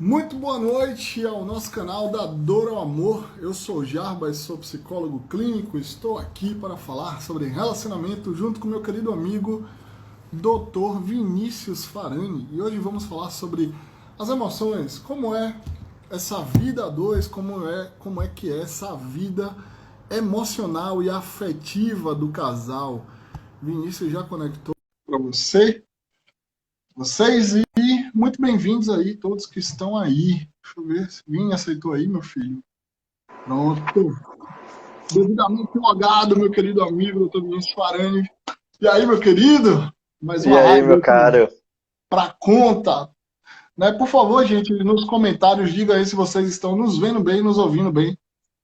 Muito boa noite ao nosso canal da Dor ao Amor. Eu sou o Jarbas, sou psicólogo clínico, estou aqui para falar sobre relacionamento junto com meu querido amigo Dr. Vinícius Farani. E hoje vamos falar sobre as emoções, como é essa vida a dois, como é que é essa vida emocional e afetiva do casal. Vinícius já conectou para vocês e muito bem-vindos aí, todos que estão aí. Deixa eu ver se Vini aceitou aí, meu filho. Pronto. Devidamente logado, meu querido amigo, doutor Vinícius Farani. E aí, meu querido? Mais E uma aí, live meu aqui caro? para conta. Né? Por favor, gente, nos comentários, diga aí se vocês estão nos vendo bem, nos ouvindo bem,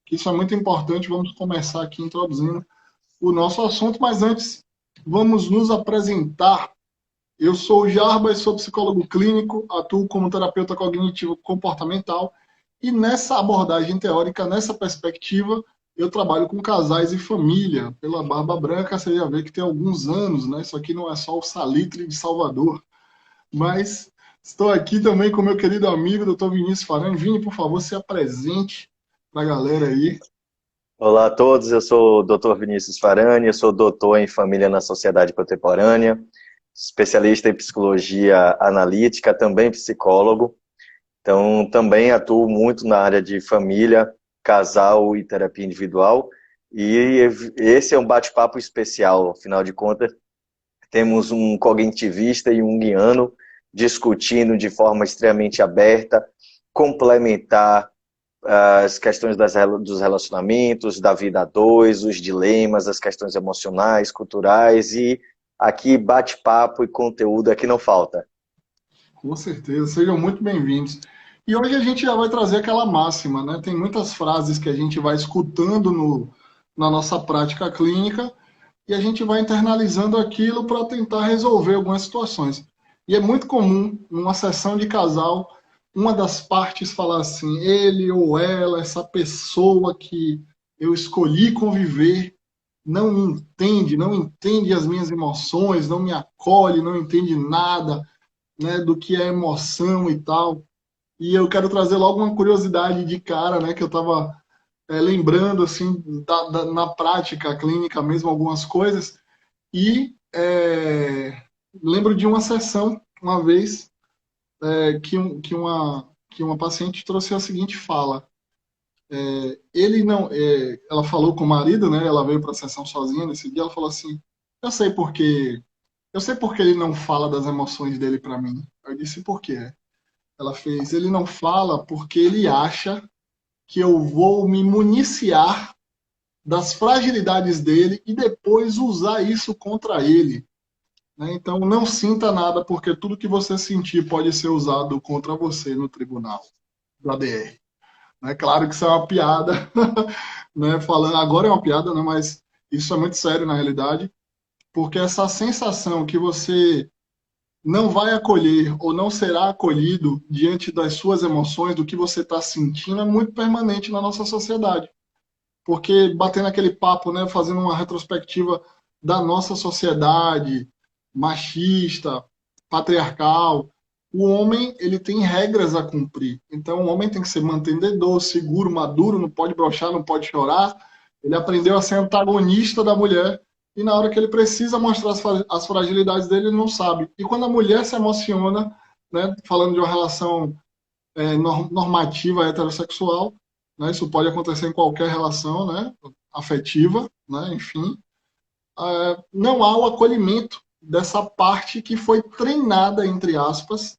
que isso é muito importante. Vamos começar aqui introduzindo o nosso assunto, mas antes, vamos nos apresentar. Eu sou o Jarbas, sou psicólogo clínico, atuo como terapeuta cognitivo comportamental e nessa abordagem teórica, nessa perspectiva, eu trabalho com casais e família. Pela Barba Branca, você já vê que tem alguns anos, né? Isso aqui não é só o Salitre de Salvador, mas estou aqui também com meu querido amigo, doutor Vinícius Farani. Vini, por favor, se apresente para a galera aí. Olá a todos, eu sou o Dr. Vinícius Farani, eu sou doutor em Família na Sociedade Contemporânea, especialista em psicologia analítica, também psicólogo. Então, também atuo muito na área de família, casal e terapia individual. E esse é um bate-papo especial, afinal de contas, temos um cognitivista e um junguiano discutindo de forma extremamente aberta, complementar as questões dos relacionamentos, da vida a dois, os dilemas, as questões emocionais, culturais, e aqui bate-papo e conteúdo é que não falta. Com certeza, sejam muito bem-vindos. E hoje a gente já vai trazer aquela máxima, né? Tem muitas frases que a gente vai escutando na nossa prática clínica e a gente vai internalizando aquilo para tentar resolver algumas situações. E é muito comum, numa sessão de casal, uma das partes falar assim, ele ou ela, essa pessoa que eu escolhi conviver, não entende as minhas emoções, não me acolhe, não entende nada, né, do que é emoção e tal. E eu quero trazer logo uma curiosidade de cara, né, que eu estava lembrando assim na prática clínica mesmo algumas coisas e lembro de uma sessão uma vez que uma paciente trouxe a seguinte fala. Ele não, ela falou com o marido, né? Ela veio para a sessão sozinha nesse dia. Ela falou assim: eu sei porque ele não fala das emoções dele para mim. Eu disse por quê? Ela fez, ele não fala porque ele acha que eu vou me municiar das fragilidades dele e depois usar isso contra ele. Né? Então, não sinta nada, porque tudo que você sentir pode ser usado contra você no tribunal do ADR. É claro que isso é uma piada, né? Falando agora é uma piada, né? Mas isso é muito sério na realidade, porque essa sensação que você não vai acolher ou não será acolhido diante das suas emoções, do que você está sentindo, é muito permanente na nossa sociedade. Porque batendo aquele papo, né, fazendo uma retrospectiva da nossa sociedade machista, patriarcal, o homem ele tem regras a cumprir. Então o homem tem que ser mantenedor, seguro, maduro, não pode brochar, não pode chorar. Ele aprendeu a ser antagonista da mulher e na hora que ele precisa mostrar as fragilidades dele, ele não sabe. E quando a mulher se emociona, né, falando de uma relação normativa heterossexual, né? Isso pode acontecer em qualquer relação, né? Afetiva, né? Enfim, não há o acolhimento dessa parte que foi treinada, entre aspas,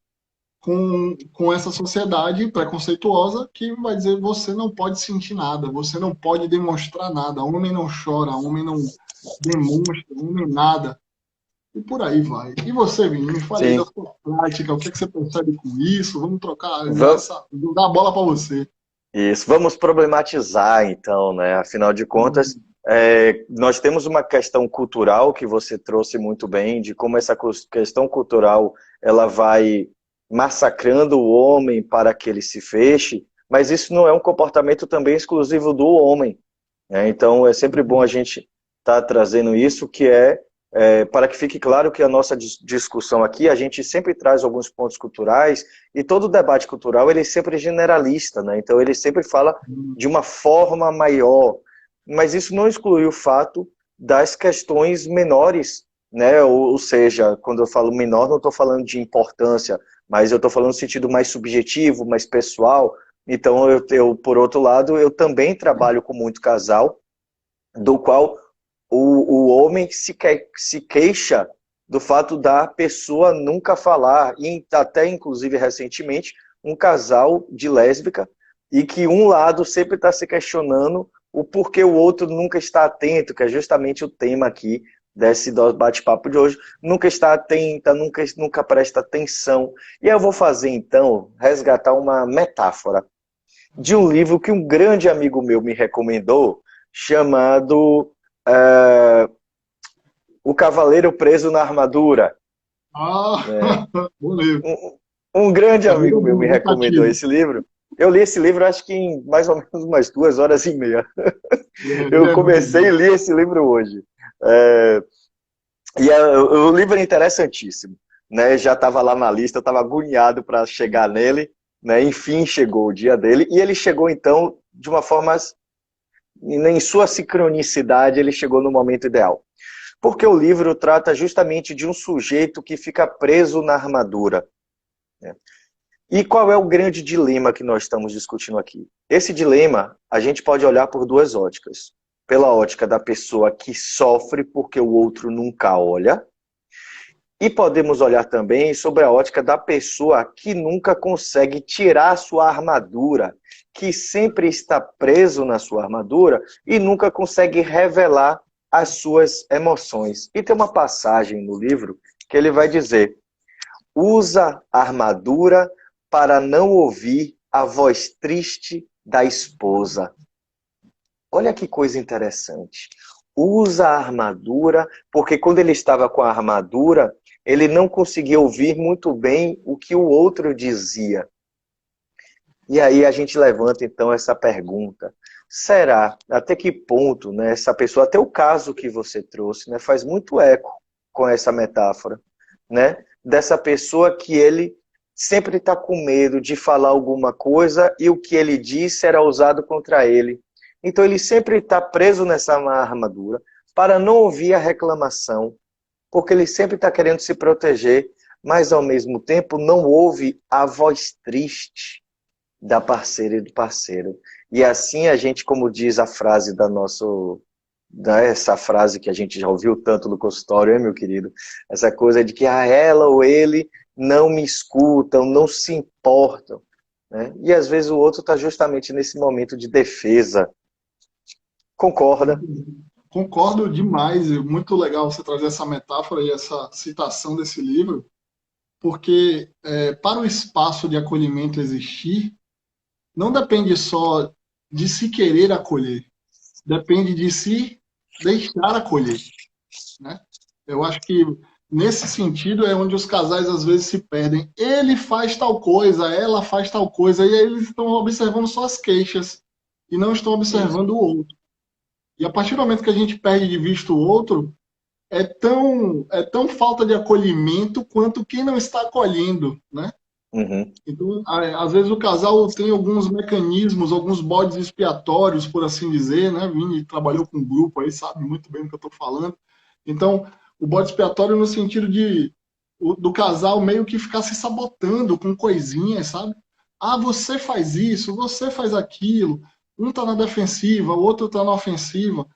com essa sociedade preconceituosa que vai dizer você não pode sentir nada, você não pode demonstrar nada, homem não chora, homem não demonstra, homem nada. E por aí vai. E você, Vini, me fale aí da Sim, sua prática, o que, é que você percebe com isso? Vamos trocar, vamos, jogar a bola para você. isso, vamos problematizar então, né? Afinal de contas, nós temos uma questão cultural que você trouxe muito bem, de como essa questão cultural ela vai massacrando o homem para que ele se feche, mas isso não é um comportamento também exclusivo do homem, né? Então é sempre bom a gente estar trazendo isso, que é para que fique claro que a nossa discussão aqui, a gente sempre traz alguns pontos culturais, e todo debate cultural ele sempre é generalista, né? Então ele sempre fala de uma forma maior, mas isso não exclui o fato das questões menores, né? Ou seja, quando eu falo menor, não estou falando de importância, mas eu estou falando no sentido mais subjetivo, mais pessoal. Então por outro lado, eu também trabalho com muito casal, do qual o homem se queixa do fato da pessoa nunca falar, e até inclusive recentemente, um casal de lésbica, e que um lado sempre está se questionando o porquê o outro nunca está atento, que é justamente o tema aqui desse bate-papo de hoje, nunca está atenta, nunca presta atenção. E eu vou fazer então, resgatar uma metáfora de um livro que um grande amigo meu me recomendou, chamado O Cavaleiro Preso na Armadura. Ah, Né? bom livro. Um grande É amigo meu bom, me recomendou educativo. esse livro. Eu li esse livro acho que em mais ou menos umas 2 horas e meia. Ele Eu é muito comecei bom. e li esse livro hoje. É, o livro é interessantíssimo. Né? Já estava lá na lista, eu estava agoniado para chegar nele. Né? Enfim, chegou o dia dele. E ele chegou, então, de uma forma... Em sua sincronicidade, ele chegou no momento ideal. Porque o livro trata justamente de um sujeito que fica preso na armadura. Né? E qual é o grande dilema que nós estamos discutindo aqui? Esse dilema, a gente pode olhar por duas óticas. Pela ótica da pessoa que sofre porque o outro nunca olha, e podemos olhar também sobre a ótica da pessoa que nunca consegue tirar a sua armadura, que sempre está preso na sua armadura e nunca consegue revelar as suas emoções. E tem uma passagem no livro que ele vai dizer: usa a armadura para não ouvir a voz triste da esposa. Olha que coisa interessante. Usa a armadura, porque quando ele estava com a armadura, ele não conseguia ouvir muito bem o que o outro dizia. E aí a gente levanta então essa pergunta: será, até que ponto, né, essa pessoa, até o caso que você trouxe, né, faz muito eco com essa metáfora, né, dessa pessoa que ele sempre está com medo de falar alguma coisa e o que ele disse era usado contra ele. Então ele sempre está preso nessa armadura para não ouvir a reclamação, porque ele sempre está querendo se proteger, mas ao mesmo tempo não ouve a voz triste da parceira e do parceiro. E assim a gente, como diz a frase da nosso, né, essa frase que a gente já ouviu tanto no consultório, hein, meu querido? Essa coisa de que ela ou ele não me escutam, não se importam. Né? E às vezes o outro está justamente nesse momento de defesa. Concorda? Concordo demais. Muito legal você trazer essa metáfora e essa citação desse livro, porque para o espaço de acolhimento existir, não depende só de se querer acolher, depende de se deixar acolher, né? Eu acho que nesse sentido é onde os casais às vezes se perdem. Ele faz tal coisa, ela faz tal coisa, e aí eles estão observando só as queixas e não estão Isso. observando o outro. E a partir do momento que a gente perde de vista o outro, é tão falta de acolhimento quanto quem não está acolhendo, né? Uhum. Então, às vezes o casal tem alguns mecanismos, alguns bodes expiatórios, por assim dizer, né? Vini trabalhou com um grupo aí, sabe muito bem do que eu estou falando. Então, o bode expiatório no sentido do casal meio que ficar se sabotando com coisinhas, sabe? Ah, você faz isso, você faz aquilo. Um está na defensiva, o outro está na ofensiva.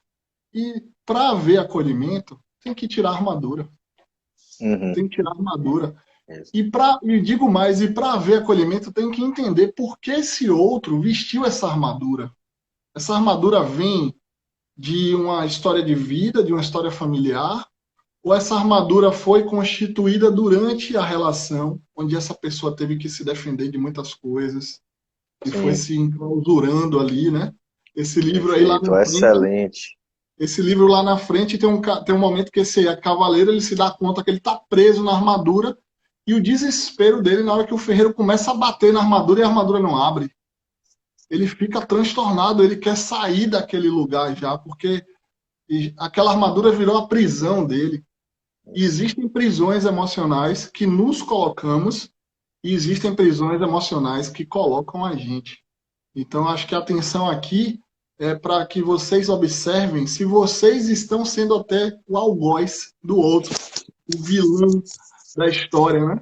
E para haver acolhimento, tem que tirar a armadura. Uhum. Tem que tirar a armadura. Isso. E digo mais, e para haver acolhimento, tem que entender por que esse outro vestiu essa armadura. Essa armadura vem de uma história de vida, de uma história familiar, ou essa armadura foi constituída durante a relação, onde essa pessoa teve que se defender de muitas coisas e foi Sim, se enclausurando ali, né? Esse livro aí lá perfeito, na frente, excelente. esse livro lá na frente tem um momento que esse cavaleiro ele se dá conta que ele está preso na armadura e o desespero dele na hora que o ferreiro começa a bater na armadura e a armadura não abre. Ele fica transtornado, ele quer sair daquele lugar já, porque aquela armadura virou a prisão dele. E Isso. existem prisões emocionais que nos colocamos e existem prisões emocionais que colocam a gente. Então, acho que a atenção aqui é para que vocês observem se vocês estão sendo até o algoz do outro, o vilão da história, né?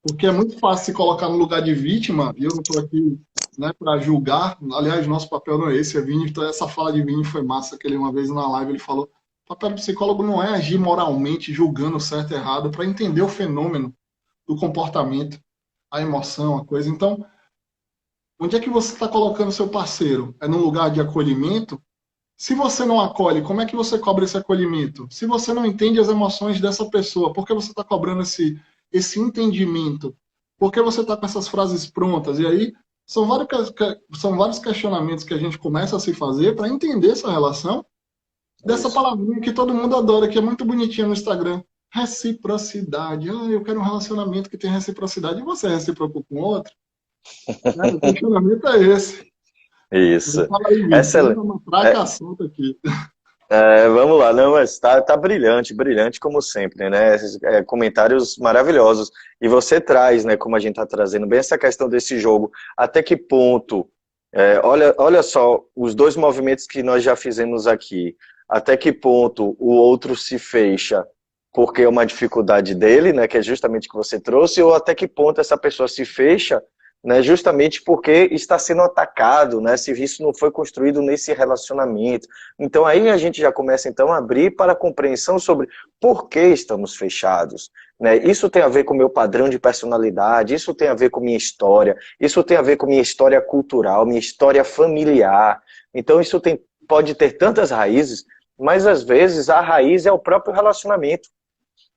Porque é muito fácil se colocar no lugar de vítima, e eu não estou aqui, né, para julgar. Aliás, nosso papel não é esse, é Vini. Então, essa fala de Vini foi massa, que ele uma vez na live ele falou: o papel do psicólogo não é agir moralmente, julgando certo e errado, para entender o fenômeno do comportamento, a emoção, a coisa. Então, onde é que você está colocando seu parceiro? É num lugar de acolhimento? Se você não acolhe, como é que você cobra esse acolhimento? Se você não entende as emoções dessa pessoa, por que você está cobrando esse entendimento? Por que você está com essas frases prontas? E aí são vários questionamentos que a gente começa a se fazer para entender essa relação dessa Isso. palavrinha que todo mundo adora, que é muito bonitinha no Instagram. Reciprocidade. Ah, eu quero um relacionamento que tem reciprocidade. E você é recíproco com o outro? Né? O questionamento é esse. Isso. Fala aí, Vini. Tem Excelente. uma traca solta aqui. Vamos lá, não, mas tá brilhante, brilhante como sempre, né? Comentários maravilhosos. E você traz, né, como a gente está trazendo bem essa questão desse jogo, até que ponto, olha só, os dois movimentos que nós já fizemos aqui, até que ponto o outro se fecha porque é uma dificuldade dele, né, que é justamente o que você trouxe, ou até que ponto essa pessoa se fecha, né, justamente porque está sendo atacado, né, se isso não foi construído nesse relacionamento. Então aí a gente já começa então a abrir para a compreensão sobre por que estamos fechados. Né? Isso tem a ver com o meu padrão de personalidade, isso tem a ver com minha história, isso tem a ver com minha história cultural, minha história familiar. Então isso pode ter tantas raízes, mas às vezes a raiz é o próprio relacionamento.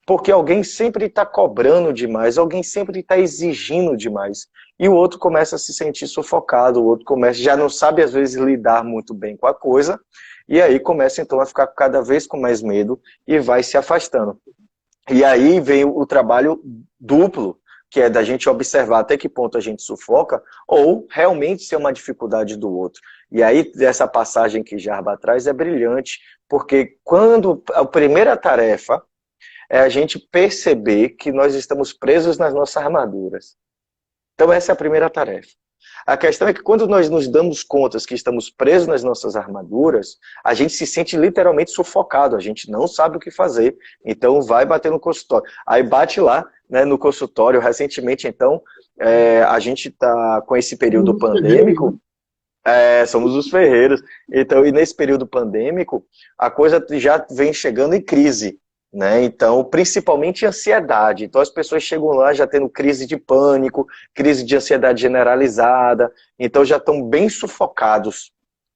Porque alguém sempre está cobrando demais, alguém sempre está exigindo demais. E o outro começa a se sentir sufocado, o outro já não sabe às vezes lidar muito bem com a coisa, e aí começa então a ficar cada vez com mais medo e vai se afastando. E aí vem o trabalho duplo, que é da gente observar até que ponto a gente sufoca, ou realmente ser uma dificuldade do outro. E aí essa passagem que Jarba traz é brilhante, porque quando a primeira tarefa é a gente perceber que nós estamos presos nas nossas armaduras. Então essa é a primeira tarefa. A questão é que quando nós nos damos conta que estamos presos nas nossas armaduras, a gente se sente literalmente sufocado, a gente não sabe o que fazer, então vai bater no consultório. Aí bate lá, né, no consultório, recentemente então, a gente está com esse período Somos ferreiros, né? pandêmico, somos os ferreiros, então, e nesse período pandêmico, a coisa já vem chegando em crise. Né? Então, principalmente ansiedade. Então, as pessoas chegam lá já tendo crise de pânico, crise de ansiedade generalizada, então já estão bem sufocados.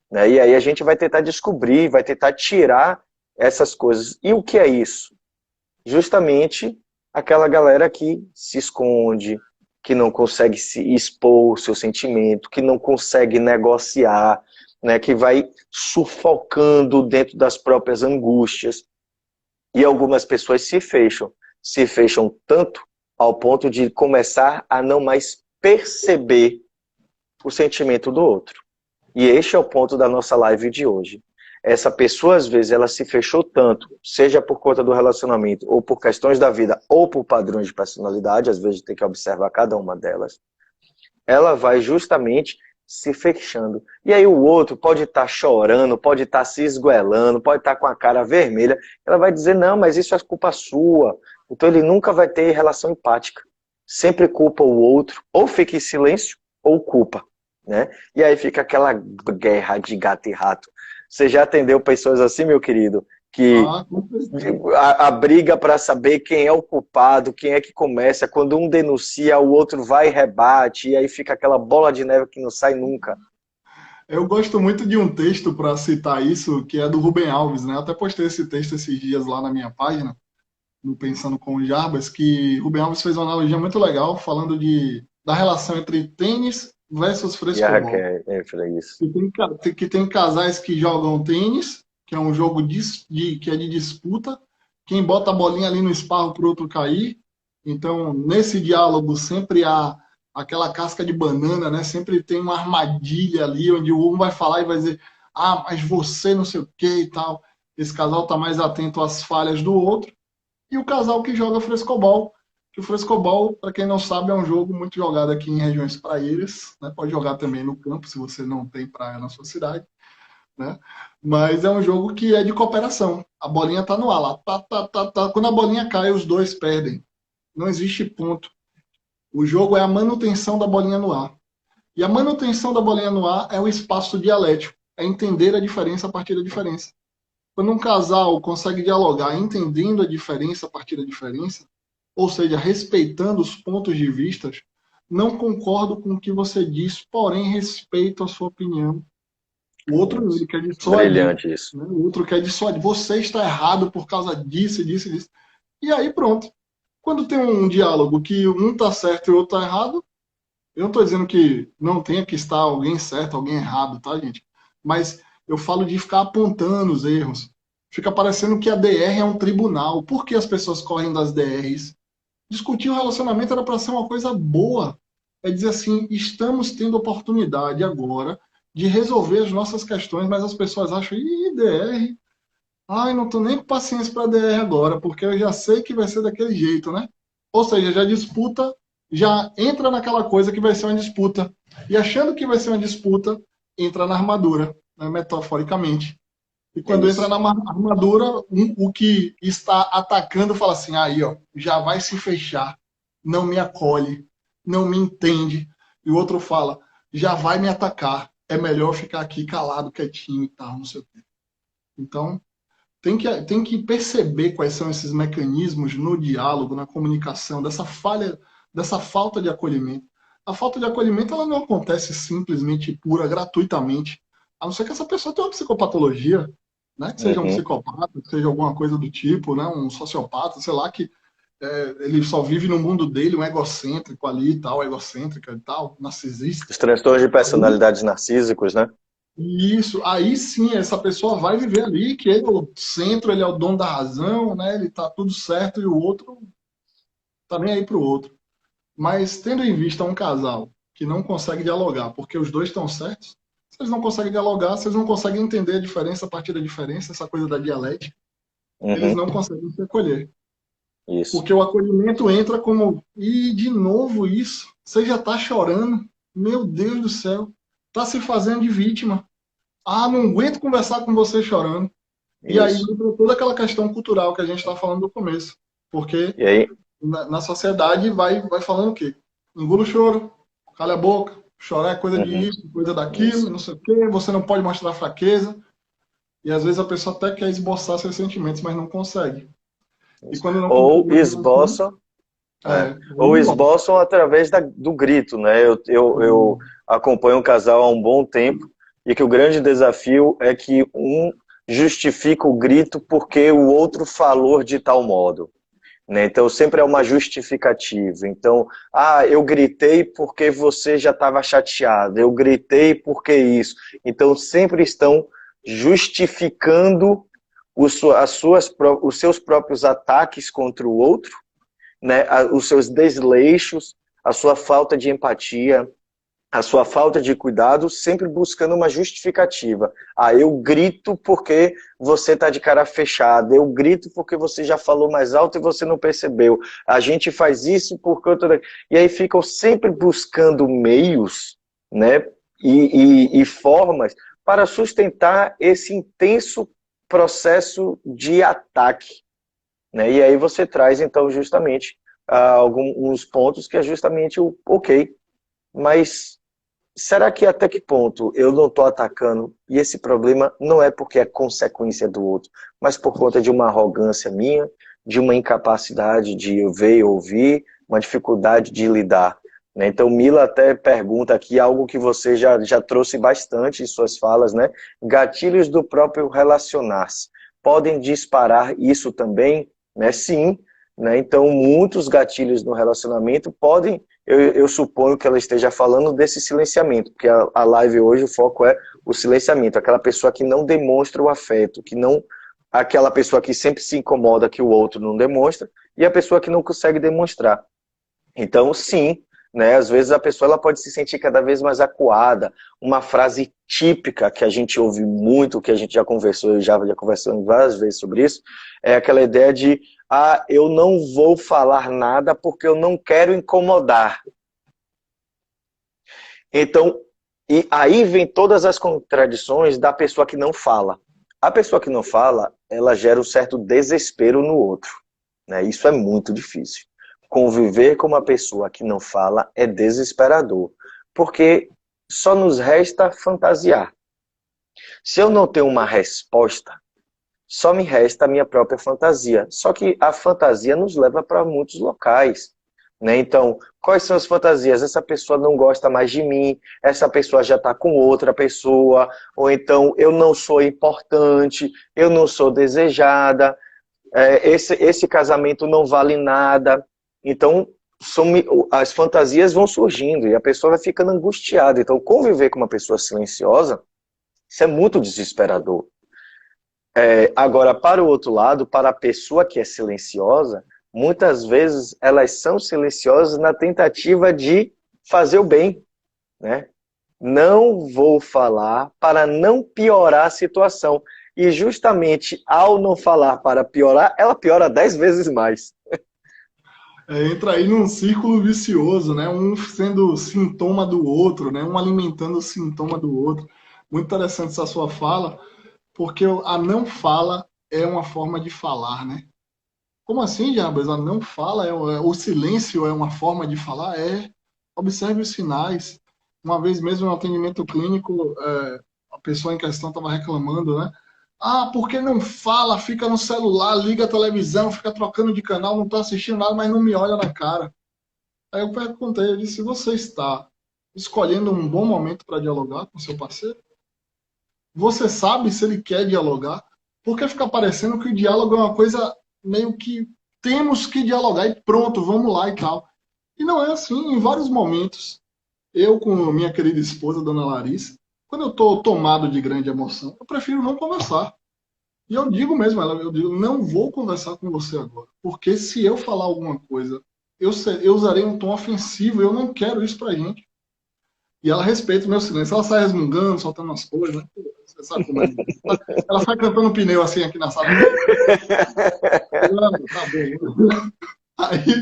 Né? E aí a gente vai tentar descobrir, vai tentar tirar essas coisas. E o que é isso? Justamente aquela galera que se esconde, que não consegue se expor o seu sentimento, que não consegue negociar, né? Que vai sufocando dentro das próprias angústias. E algumas pessoas se fecham tanto ao ponto de começar a não mais perceber o sentimento do outro. E este é o ponto da nossa live de hoje. Essa pessoa, às vezes, ela se fechou tanto, seja por conta do relacionamento, ou por questões da vida, ou por padrões de personalidade, às vezes tem que observar cada uma delas, ela vai justamente se fechando. E aí o outro pode estar chorando, pode estar se esgoelando, pode estar com a cara vermelha. Ela vai dizer, não, mas isso é culpa sua. Então ele nunca vai ter relação empática. Sempre culpa o outro, ou fica em silêncio, ou culpa. Né? E aí fica aquela guerra de gato e rato. Você já atendeu pessoas assim, meu querido? Que Ah, com certeza. a briga para saber quem é o culpado, quem é que começa, quando um denuncia, o outro vai e rebate, e aí fica aquela bola de neve que não sai nunca. Eu gosto muito de um texto para citar isso, que é do Rubem Alves, né? Eu até postei esse texto esses dias lá na minha página, no Pensando com o Jarbas, que Rubem Alves fez uma analogia muito legal, falando da relação entre tênis versus E a frescobol. Raquel, eu falei isso. Que tem casais que jogam tênis, que é um jogo que é de disputa, quem bota a bolinha ali no esparro para o outro cair. Então, nesse diálogo, sempre há aquela casca de banana, né? Sempre tem uma armadilha ali, onde um vai falar e vai dizer, ah, mas você não sei o que e tal. Esse casal está mais atento às falhas do outro. e o casal que joga frescobol. Que o frescobol, para quem não sabe, é um jogo muito jogado aqui em regiões praieiras, né? Pode jogar também no campo, se você não tem praia na sua cidade, né? Mas é um jogo que é de cooperação. A bolinha tá no ar lá, tá, tá, tá, tá. Quando a bolinha cai, os dois perdem. Não existe ponto. O jogo é a manutenção da bolinha no ar. E a manutenção da bolinha no ar é o espaço dialético, é entender a diferença a partir da diferença. Quando um casal consegue dialogar entendendo a diferença a partir da diferença, ou seja, respeitando os pontos de vista, não concordo com o que você diz, porém respeito a sua opinião. O outro ele quer dissuadir, Brilhante isso. né? O outro quer dissuadir. Você está errado por causa disso, disso, disso. E aí pronto. Quando tem um diálogo que um está certo e o outro está errado, eu não estou dizendo que não tenha que estar alguém certo, alguém errado, tá, gente? Mas eu falo de ficar apontando os erros. Fica parecendo que a DR é um tribunal. Por que as pessoas correm das DRs? Discutir o relacionamento era para ser uma coisa boa. É dizer assim, estamos tendo oportunidade agora de resolver as nossas questões, mas as pessoas acham, ih, DR, ai, não estou nem com paciência para DR agora, porque eu já sei que vai ser daquele jeito, né? Ou seja, já disputa, já entra naquela coisa que vai ser uma disputa. E achando que vai ser uma disputa, entra na armadura, né, metaforicamente. E É quando entra isso. na armadura, o que está atacando fala assim, aí, ó, já vai se fechar, não me acolhe, não me entende. E o outro fala, já vai me atacar, é melhor ficar aqui calado, quietinho e tal, não sei o quê. Então, tem que perceber quais são esses mecanismos no diálogo, na comunicação, dessa falha, dessa falta de acolhimento. A falta de acolhimento ela não acontece simplesmente pura, gratuitamente. A não ser que essa pessoa tenha uma psicopatologia, né? Que seja um Uhum. psicopata, que seja alguma coisa do tipo, né? Um sociopata, sei lá, que ele só vive no mundo dele, um egocêntrico ali e tal, egocêntrica e tal, narcisista. Os transtornos de personalidades narcísicos, né? Isso, aí sim, essa pessoa vai viver ali, que ele é o centro, ele é o dono da razão, né? Ele tá tudo certo e o outro tá nem aí pro outro. Mas tendo em vista um casal que não consegue dialogar, porque os dois estão certos, se eles não conseguem dialogar, se eles não conseguem entender a diferença a partir da diferença, essa coisa da dialética, eles Uhum. não conseguem se acolher. Isso. Porque o acolhimento entra como, e de novo isso, você já tá chorando, meu Deus do céu, tá se fazendo de vítima. Ah, não aguento conversar com você chorando. E aí Isso. entra toda aquela questão cultural que a gente está falando no começo. Porque E aí, na sociedade vai falando o quê? Engula o choro, cala a boca, chorar é coisa de uhum. isso, coisa daquilo, Isso. não sei o quê, você não pode mostrar fraqueza. E às vezes a pessoa até quer esboçar seus sentimentos, mas não consegue. E Isso. quando não Ou consegue fazer assim, esboçam, ou ou esboça. esboçam através do grito, né? Eu acompanho um casal há um bom tempo e que o grande desafio é que um justifica o grito porque o outro falou de tal modo. Né? Então sempre é uma justificativa. Então, eu gritei porque você já estava chateado, eu gritei porque isso. Então sempre estão justificando os seus próprios ataques contra o outro, né? Os seus desleixos, a sua falta de empatia, a sua falta de cuidado, sempre buscando uma justificativa. Eu grito porque você está de cara fechada, eu grito porque você já falou mais alto e você não percebeu. A gente faz isso porque eu tô... E aí ficam sempre buscando meios, né, e formas para sustentar esse intenso processo de ataque, né? E aí você traz, então, justamente alguns pontos que é justamente o ok, mas será que até que ponto eu não estou atacando e esse problema não é porque é consequência do outro, mas por conta de uma arrogância minha, de uma incapacidade de ver e ouvir, uma dificuldade de lidar, né? Então Mila até pergunta aqui algo que você já trouxe bastante em suas falas, né? Gatilhos do próprio relacionar-se. Podem disparar isso também? Né? Sim, né? Então muitos gatilhos no relacionamento podem. Eu suponho que ela esteja falando desse silenciamento, porque a live hoje, o foco é o silenciamento, aquela pessoa que não demonstra o afeto, que não, aquela pessoa que sempre se incomoda que o outro não demonstra, e a pessoa que não consegue demonstrar. Então, sim, né, às vezes a pessoa ela pode se sentir cada vez mais acuada. Uma frase típica que a gente ouve muito, que a gente já conversou, já conversamos várias vezes sobre isso, é aquela ideia de ah, eu não vou falar nada porque eu não quero incomodar. Então, e aí vem todas as contradições da pessoa que não fala. A pessoa que não fala, ela gera um certo desespero no outro, né? Isso é muito difícil. Conviver com uma pessoa que não fala é desesperador, porque só nos resta fantasiar. Se eu não tenho uma resposta, só me resta a minha própria fantasia. Só que a fantasia nos leva para muitos locais, né? Então, quais são as fantasias? Essa pessoa não gosta mais de mim, essa pessoa já está com outra pessoa, ou então eu não sou importante, eu não sou desejada, esse casamento não vale nada. Então, as fantasias vão surgindo e a pessoa vai ficando angustiada. Então, conviver com uma pessoa silenciosa, isso é muito desesperador. Agora, para o outro lado, para a pessoa que é silenciosa, muitas vezes elas são silenciosas na tentativa de fazer o bem, né? Não vou falar para não piorar a situação. E justamente ao não falar para piorar, ela piora 10 vezes mais. Entra aí num círculo vicioso, né? Um sendo sintoma do outro, né? Um alimentando o sintoma do outro. Muito interessante essa sua fala, porque a não fala é uma forma de falar, né? Como assim, Jarbas? A não fala, o silêncio é uma forma de falar? Observe os sinais. Uma vez mesmo no atendimento clínico, a pessoa em questão estava reclamando, né? Ah, porque não fala, fica no celular, liga a televisão, fica trocando de canal, não está assistindo nada, mas não me olha na cara. Aí eu perguntei, eu disse, você está escolhendo um bom momento para dialogar com seu parceiro? Você sabe se ele quer dialogar? Porque fica parecendo que o diálogo é uma coisa meio que temos que dialogar e pronto, vamos lá e tal. E não é assim, em vários momentos. Eu com minha querida esposa, dona Larissa, quando eu estou tomado de grande emoção, eu prefiro não conversar. E eu digo mesmo, eu digo, não vou conversar com você agora. Porque se eu falar alguma coisa, eu usarei um tom ofensivo, eu não quero isso pra gente. E ela respeita o meu silêncio. Ela sai resmungando, soltando as coisas, né? Você sabe como é. Ela sai cantando pneu assim aqui na sala. Tá bom. Aí,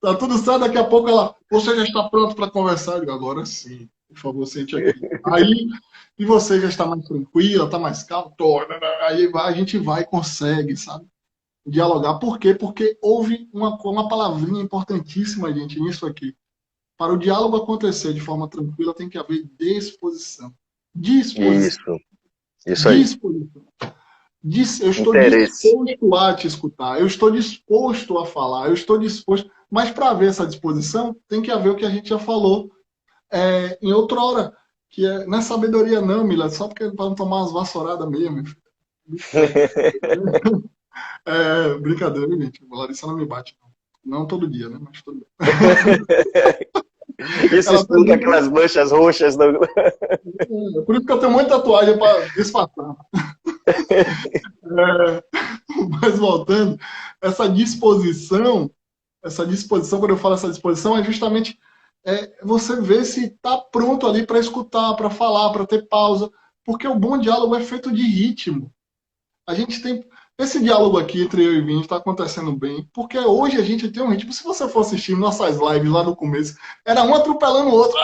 tá tudo certo, daqui a pouco você já está pronto para conversar? Eu digo, agora sim, por favor, sente aqui. Aí, e você já está mais tranquila, está mais calma? Tô, né? Aí a gente vai e consegue, sabe? Dialogar. Por quê? Porque houve uma palavrinha importantíssima, gente, nisso aqui. Para o diálogo acontecer de forma tranquila, tem que haver disposição. Disposição. Isso aí. Disposição. Eu estou Interesse. disposto a te escutar, eu estou disposto a falar, eu estou disposto. Mas para haver essa disposição, tem que haver o que a gente já falou em outra hora, que não é sabedoria não, Mila, só porque para não tomar umas vassouradas mesmo. Brincadeira, gente. A Larissa não me bate. Não todo dia, né? Mas tudo bem. Isso explica aquelas manchas roxas. Por isso que eu tenho muita tatuagem para disfarçar. Mas voltando, essa disposição, quando eu falo essa disposição, é justamente você ver se está pronto ali para escutar, para falar, para ter pausa, porque o bom diálogo é feito de ritmo. A gente tem esse diálogo aqui entre eu e Vini está acontecendo bem, porque hoje a gente tem um ritmo. Se você for assistir nossas lives lá no começo, era um atropelando o outro.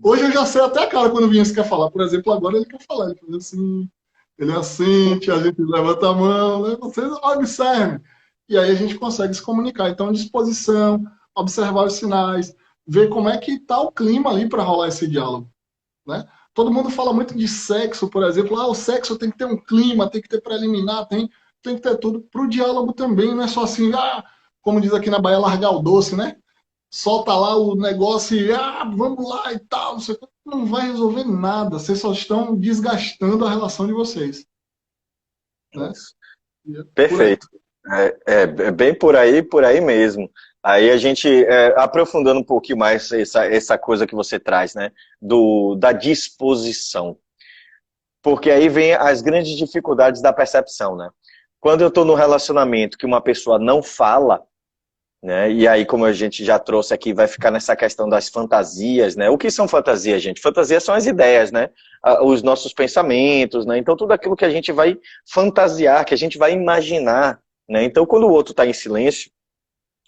Hoje eu já sei até a cara quando o Vinícius quer falar. Por exemplo, agora ele quer falar, ele faz assim, ele assente, a gente levanta a mão, né? Vocês observem. E aí a gente consegue se comunicar. Então, disposição, observar os sinais, ver como é que está o clima ali para rolar esse diálogo, né? Todo mundo fala muito de sexo, por exemplo. O sexo tem que ter um clima, tem que ter preliminar, tem que ter tudo. Para o diálogo também, não é só assim, como diz aqui na Bahia, largar o doce, né? Solta lá o negócio e vamos lá e tal. Não vai resolver nada. Vocês só estão desgastando a relação de vocês. Né? Perfeito. É bem por aí mesmo. Aí a gente, aprofundando um pouquinho mais essa coisa que você traz, né? Da disposição. Porque aí vem as grandes dificuldades da percepção, né? Quando eu estou no relacionamento que uma pessoa não fala, né? E aí, como a gente já trouxe aqui, vai ficar nessa questão das fantasias, né? O que são fantasias, gente? Fantasias são as ideias, né? Os nossos pensamentos, né? Então, tudo aquilo que a gente vai fantasiar, que a gente vai imaginar, né? Então, quando o outro está em silêncio,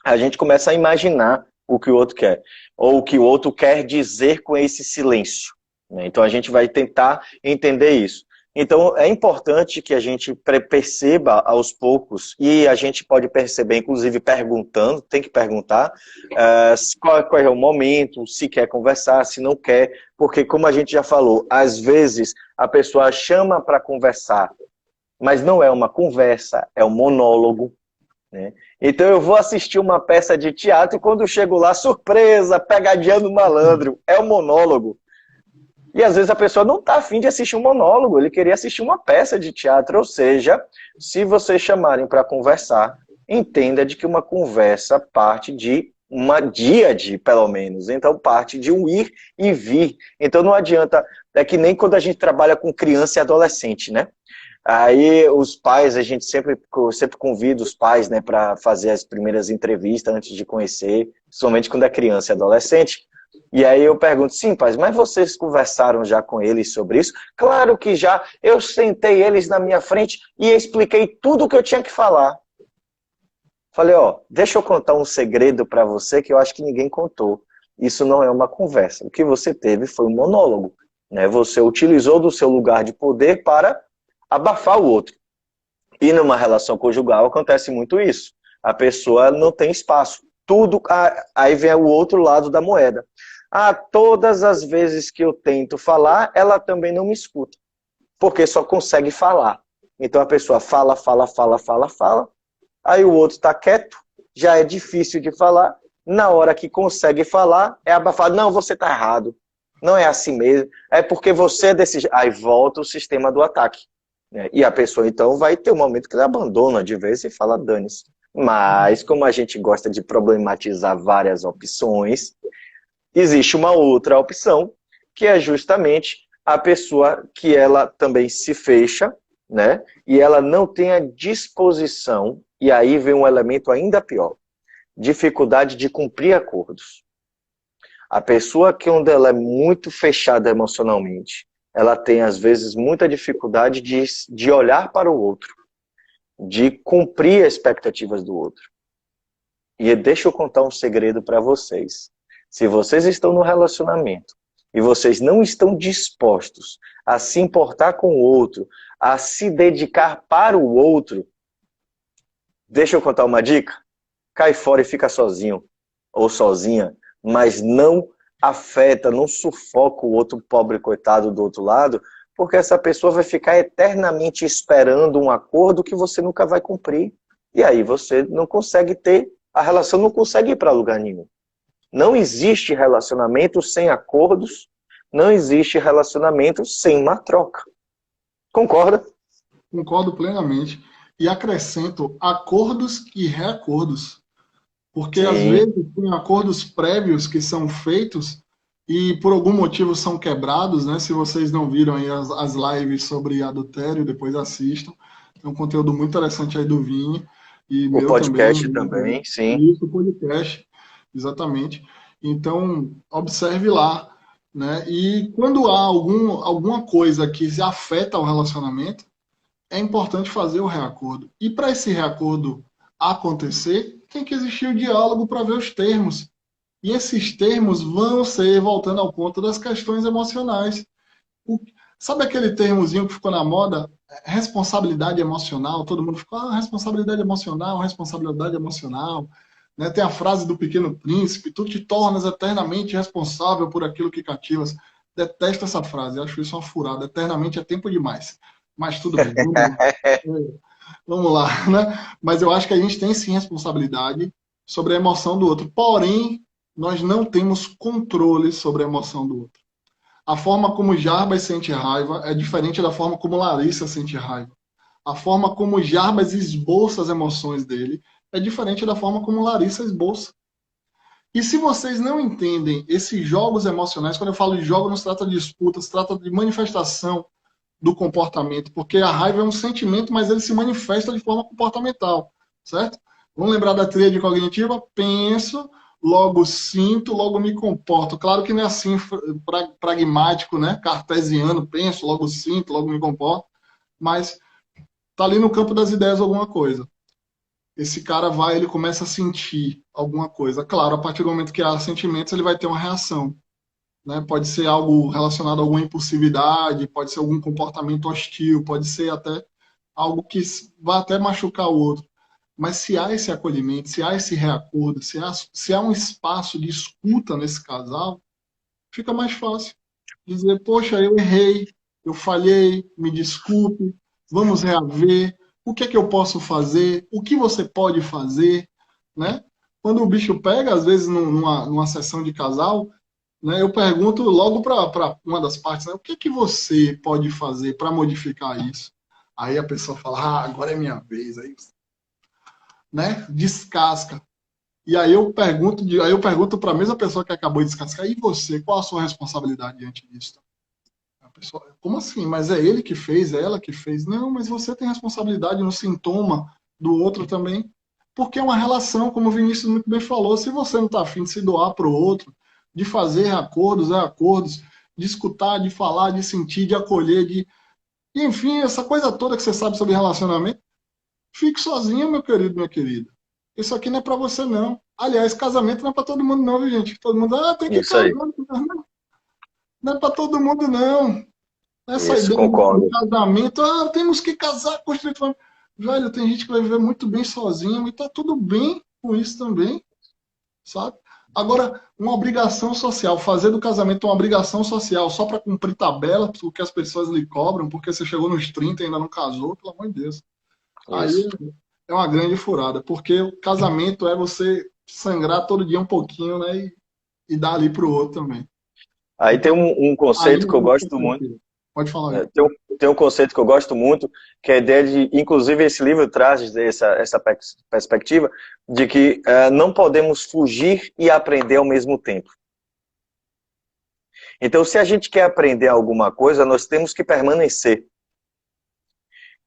a gente começa a imaginar o que o outro quer, ou o que o outro quer dizer com esse silêncio, né? Então, a gente vai tentar entender isso. Então, é importante que a gente perceba aos poucos, e a gente pode perceber, inclusive, perguntando, tem que perguntar qual é o momento, se quer conversar, se não quer, porque, como a gente já falou, às vezes a pessoa chama para conversar, mas não é uma conversa, é um monólogo, né? Então eu vou assistir uma peça de teatro e quando eu chego lá, surpresa, pegadinha do malandro, é um monólogo. E às vezes a pessoa não está afim de assistir um monólogo, ele queria assistir uma peça de teatro, ou seja, se vocês chamarem para conversar, entenda de que uma conversa parte de uma díade, pelo menos. Então parte de um ir e vir. Então não adianta, é que nem quando a gente trabalha com criança e adolescente, né? Aí os pais, a gente sempre convida os pais, né, para fazer as primeiras entrevistas antes de conhecer, somente quando é criança e adolescente. E aí eu pergunto, sim, pais, mas vocês conversaram já com eles sobre isso? Claro que já, eu sentei eles na minha frente e expliquei tudo o que eu tinha que falar. Falei, ó, deixa eu contar um segredo para você que eu acho que ninguém contou. Isso não é uma conversa. O que você teve foi um monólogo, né? Você utilizou do seu lugar de poder para abafar o outro. E numa relação conjugal acontece muito isso. A pessoa não tem espaço. Tudo, aí vem o outro lado da moeda. Todas as vezes que eu tento falar, ela também não me escuta. Porque só consegue falar. Então a pessoa fala, fala, fala, fala, fala. Aí o outro está quieto, já é difícil de falar. Na hora que consegue falar, é abafado. Não, você está errado. Não é assim mesmo. É porque você é desse jeito. Aí volta o sistema do ataque. E a pessoa, então, vai ter um momento que ele abandona de vez e fala dane-se. Mas, como a gente gosta de problematizar várias opções, existe uma outra opção, que é justamente a pessoa que ela também se fecha, né? E ela não tem a disposição, e aí vem um elemento ainda pior, dificuldade de cumprir acordos. A pessoa que onde ela é muito fechada emocionalmente, ela tem, às vezes, muita dificuldade de olhar para o outro, de cumprir as expectativas do outro. E deixa eu contar um segredo para vocês. Se vocês estão no relacionamento e vocês não estão dispostos a se importar com o outro, a se dedicar para o outro, deixa eu contar uma dica. Cai fora e fica sozinho ou sozinha, mas não afeta, não sufoca o outro pobre coitado do outro lado, porque essa pessoa vai ficar eternamente esperando um acordo que você nunca vai cumprir. E aí você não consegue ter, a relação não consegue ir para lugar nenhum. Não existe relacionamento sem acordos, não existe relacionamento sem uma troca. Concorda? Concordo plenamente. E acrescento acordos e reacordos. Porque às Sim. vezes tem acordos prévios que são feitos e por algum motivo são quebrados, né? Se vocês não viram aí as lives sobre adultério, depois assistam. Tem um conteúdo muito interessante aí do Vini e O meu podcast também. também, sim. E isso, podcast, exatamente. Então, observe lá, né? E quando há alguma coisa que afeta o relacionamento, é importante fazer o reacordo. E para esse reacordo acontecer, tem que existir o diálogo para ver os termos. E esses termos vão ser, voltando ao ponto das questões emocionais. O, sabe aquele termozinho que ficou na moda? Responsabilidade emocional. Todo mundo ficou, responsabilidade emocional, responsabilidade emocional. Né? Tem a frase do Pequeno Príncipe, tu te tornas eternamente responsável por aquilo que cativas. Detesto essa frase, acho isso uma furada. Eternamente é tempo demais. Mas tudo bem, vamos lá, né? Mas eu acho que a gente tem sim responsabilidade sobre a emoção do outro. Porém, nós não temos controle sobre a emoção do outro. A forma como Jarbas sente raiva é diferente da forma como Larissa sente raiva. A forma como Jarbas esboça as emoções dele é diferente da forma como Larissa esboça. E se vocês não entendem esses jogos emocionais, quando eu falo de jogo, não se trata de disputa, se trata de manifestação do comportamento, porque a raiva é um sentimento, mas ele se manifesta de forma comportamental, certo? Vamos lembrar da tríade cognitiva? Penso, logo sinto, logo me comporto. Claro que não é assim pragmático, né? Cartesiano, penso, logo sinto, logo me comporto, mas tá ali no campo das ideias alguma coisa. esse cara vai, ele começa a sentir alguma coisa. Claro, a partir do momento que há sentimentos, ele vai ter uma reação, né? Pode ser algo relacionado a alguma impulsividade, pode ser algum comportamento hostil, pode ser até algo que vai até machucar o outro. Mas se há esse acolhimento, se há esse reacordo, se há um espaço de escuta nesse casal, fica mais fácil dizer, poxa, eu errei, eu falhei, me desculpe, vamos reaver, o que é que eu posso fazer, o que você pode fazer, né? Quando o bicho pega, às vezes numa sessão de casal, né, eu pergunto logo para uma das partes, né, o que é que você pode fazer para modificar isso? Aí a pessoa fala, agora é minha vez, aí, né, descasca. E aí eu pergunto para a mesma pessoa que acabou de descascar, e você, qual a sua responsabilidade diante disso? A pessoa, como assim? Mas é ele que fez, é ela que fez? Não, mas você tem responsabilidade no sintoma do outro também. Porque é uma relação, como o Vinícius muito bem falou, se você não está afim de se doar para o outro, de fazer acordos, de escutar, de falar, de sentir, de acolher, enfim, essa coisa toda que você sabe sobre relacionamento, fique sozinho, meu querido, minha querida. Isso aqui não é para você, não. Aliás, casamento não é para todo mundo, não, viu, gente? Todo mundo, tem que Isso casar. aí. Não é para todo mundo, não. Essa Isso, ideia de concordo. casamento, temos que casar, construir família. Velho, tem gente que vai viver muito bem sozinho e tá tudo bem com isso também, sabe? Agora, uma obrigação social, fazer do casamento uma obrigação social só para cumprir tabela, o que as pessoas lhe cobram, porque você chegou nos 30 e ainda não casou, pelo amor de Deus. Aí Isso. é uma grande furada, porque o casamento é você sangrar todo dia um pouquinho, né? E dar ali pro outro também. Aí tem Então, um aí conceito que eu eu gosto muito. prefiro. Pode falar aí. Tem um conceito que eu gosto muito, que é a ideia de, inclusive esse livro traz essa perspectiva, de que não podemos fugir e aprender ao mesmo tempo. Então, se a gente quer aprender alguma coisa, nós temos que permanecer.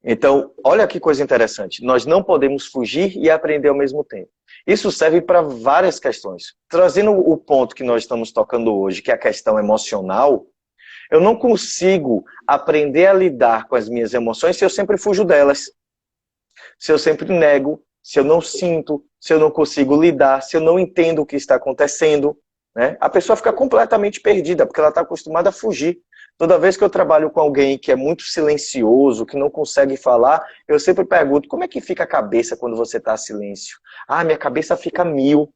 Então, olha que coisa interessante. Nós não podemos fugir e aprender ao mesmo tempo. Isso serve para várias questões. Trazendo o ponto que nós estamos tocando hoje, que é a questão emocional, eu não consigo aprender a lidar com as minhas emoções se eu sempre fujo delas. Se eu sempre nego, se eu não sinto, se eu não consigo lidar, se eu não entendo o que está acontecendo, né? A pessoa fica completamente perdida, porque ela está acostumada a fugir. Toda vez que eu trabalho com alguém que é muito silencioso, que não consegue falar, eu sempre pergunto, como é que fica a cabeça quando você está em silêncio? Minha cabeça fica mil.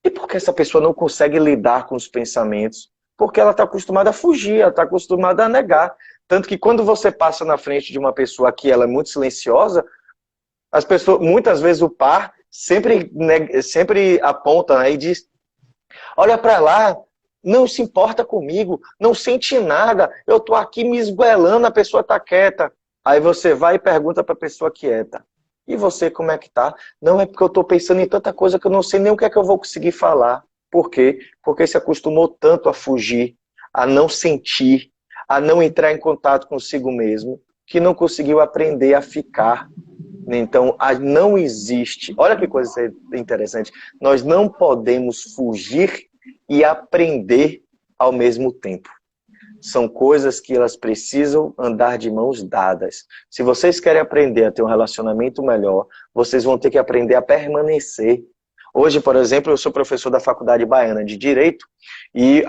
E por que essa pessoa não consegue lidar com os pensamentos? Porque ela está acostumada a fugir, ela está acostumada a negar. Tanto que quando você passa na frente de uma pessoa que ela é muito silenciosa, as pessoas, muitas vezes o par sempre aponta, né, e diz, olha para lá, não se importa comigo, não sente nada, eu estou aqui me esgoelando, a pessoa está quieta. Aí você vai e pergunta para a pessoa quieta, e você como é que tá? Não, é porque eu estou pensando em tanta coisa que eu não sei nem o que é que eu vou conseguir falar. Por quê? Porque se acostumou tanto a fugir, a não sentir, a não entrar em contato consigo mesmo, que não conseguiu aprender a ficar. Então, não existe... Olha que coisa interessante. Nós não podemos fugir e aprender ao mesmo tempo. São coisas que elas precisam andar de mãos dadas. Se vocês querem aprender a ter um relacionamento melhor, vocês vão ter que aprender a permanecer. Hoje, por exemplo, eu sou professor da Faculdade Baiana de Direito e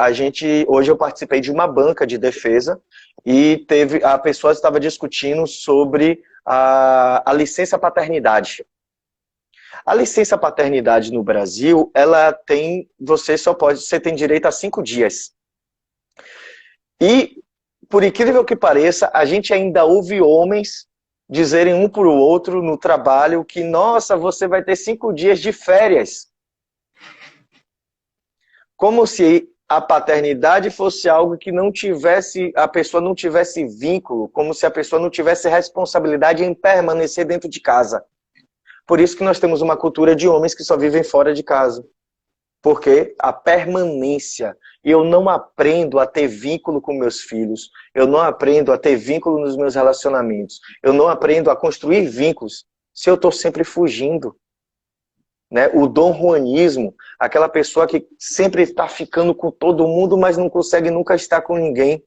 hoje eu participei de uma banca de defesa e a pessoa estava discutindo sobre a licença paternidade. A licença paternidade no Brasil, você tem direito a 5 dias. E, por incrível que pareça, a gente ainda ouve homens dizerem um para o outro no trabalho que, nossa, você vai ter 5 dias de férias. Como se a paternidade fosse algo que a pessoa não tivesse vínculo, como se a pessoa não tivesse responsabilidade em permanecer dentro de casa. Por isso que nós temos uma cultura de homens que só vivem fora de casa. Porque a permanência, eu não aprendo a ter vínculo com meus filhos, eu não aprendo a ter vínculo nos meus relacionamentos, eu não aprendo a construir vínculos se eu estou sempre fugindo. Né? O Dom Juanismo, aquela pessoa que sempre está ficando com todo mundo, mas não consegue nunca estar com ninguém.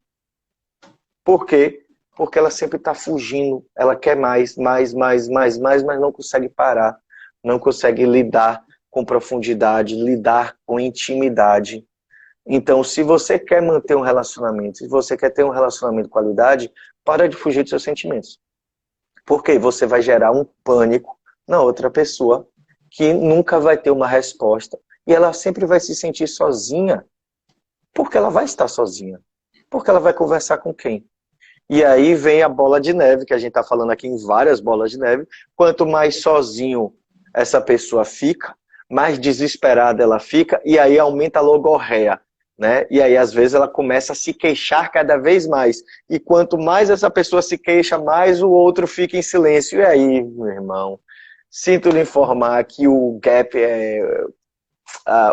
Por quê? Porque ela sempre está fugindo, ela quer mais, mas não consegue parar. não consegue lidar com profundidade, lidar com intimidade. Então, se você quer manter um relacionamento, se você quer ter um relacionamento de qualidade, para de fugir dos seus sentimentos. Porque você vai gerar um pânico na outra pessoa que nunca vai ter uma resposta. E ela sempre vai se sentir sozinha, porque ela vai estar sozinha. Porque ela vai conversar com quem? E aí vem a bola de neve, que a gente está falando aqui em várias bolas de neve. Quanto mais sozinho essa pessoa fica, mais desesperada ela fica, e aí aumenta a logorreia, né? E aí às vezes ela começa a se queixar cada vez mais. E quanto mais essa pessoa se queixa, mais o outro fica em silêncio. E aí, meu irmão, sinto lhe informar que o gap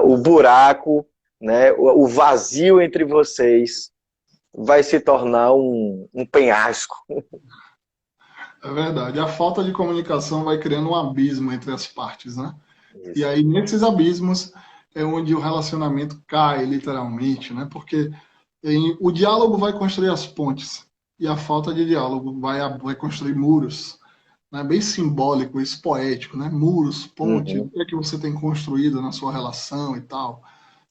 o buraco, né? O vazio entre vocês vai se tornar um penhasco. É verdade. A falta de comunicação vai criando um abismo entre as partes, né? E Isso. aí, nesses abismos, é onde o relacionamento cai, literalmente, né? Porque o diálogo vai construir as pontes, e a falta de diálogo vai construir muros. Né? Bem simbólico, isso poético, né? Muros, ponte, o Uhum. que é que você tem construído na sua relação e tal.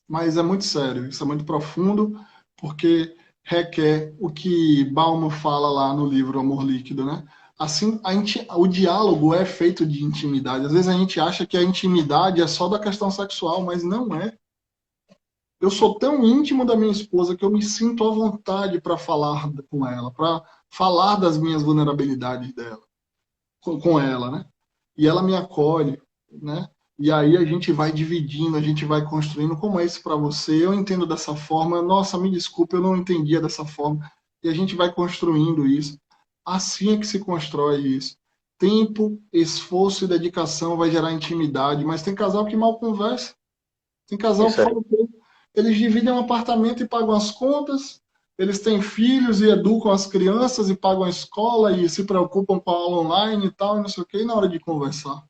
Mas é muito sério, isso é muito profundo, porque requer o que Bauman fala lá no livro Amor Líquido, né? Assim, o diálogo é feito de intimidade. Às vezes a gente acha que a intimidade é só da questão sexual, mas não é. Eu sou tão íntimo da minha esposa que eu me sinto à vontade para falar com ela, para falar das minhas vulnerabilidades dela, com ela, né? E ela me acolhe, né? E aí a gente vai dividindo, a gente vai construindo. Como é isso para você? Eu entendo dessa forma. Nossa, me desculpe, eu não entendia dessa forma. E a gente vai construindo isso. Assim é que se constrói isso. Tempo, esforço e dedicação vai gerar intimidade, mas tem casal que mal conversa. Tem casal que Isso aí. fala que eles dividem um apartamento e pagam as contas, eles têm filhos e educam as crianças e pagam a escola e se preocupam com a aula online e tal, e não sei o quê, e na hora de conversar.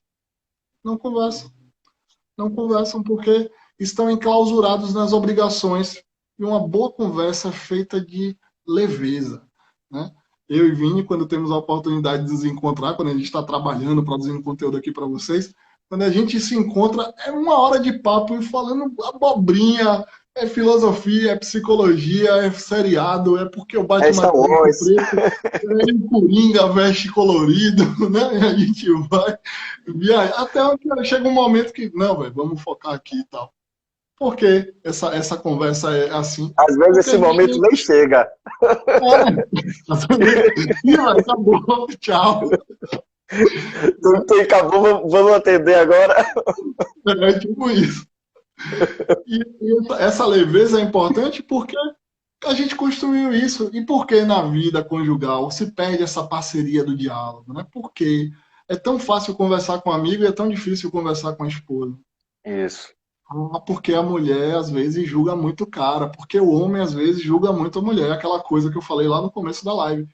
Não conversam. Não conversam porque estão enclausurados nas obrigações. E uma boa conversa é feita de leveza. Né? Eu e Vini, quando temos a oportunidade de nos encontrar, quando a gente está trabalhando, produzindo conteúdo aqui para vocês, quando a gente se encontra, é uma hora de papo falando abobrinha, é filosofia, é psicologia, é seriado, é porque o É Batman Star é Wars. preto, é o Coringa veste colorido, né? E a gente vai viajar. Até que chega um momento que, não, velho, vamos focar aqui e tal. Por que essa conversa é assim? Às vezes Porque a esse gente momento tem. nem chega. Ih, vai, acabou, tchau. Tu acabou, vamos atender agora. É tipo isso. E essa leveza é importante porque a gente construiu isso. E por que na vida conjugal se perde essa parceria do diálogo? Né? Porque é tão fácil conversar com um amigo e é tão difícil conversar com a esposa. Isso. Ah, porque a mulher às vezes julga muito o cara, porque o homem às vezes julga muito a mulher, aquela coisa que eu falei lá no começo da live.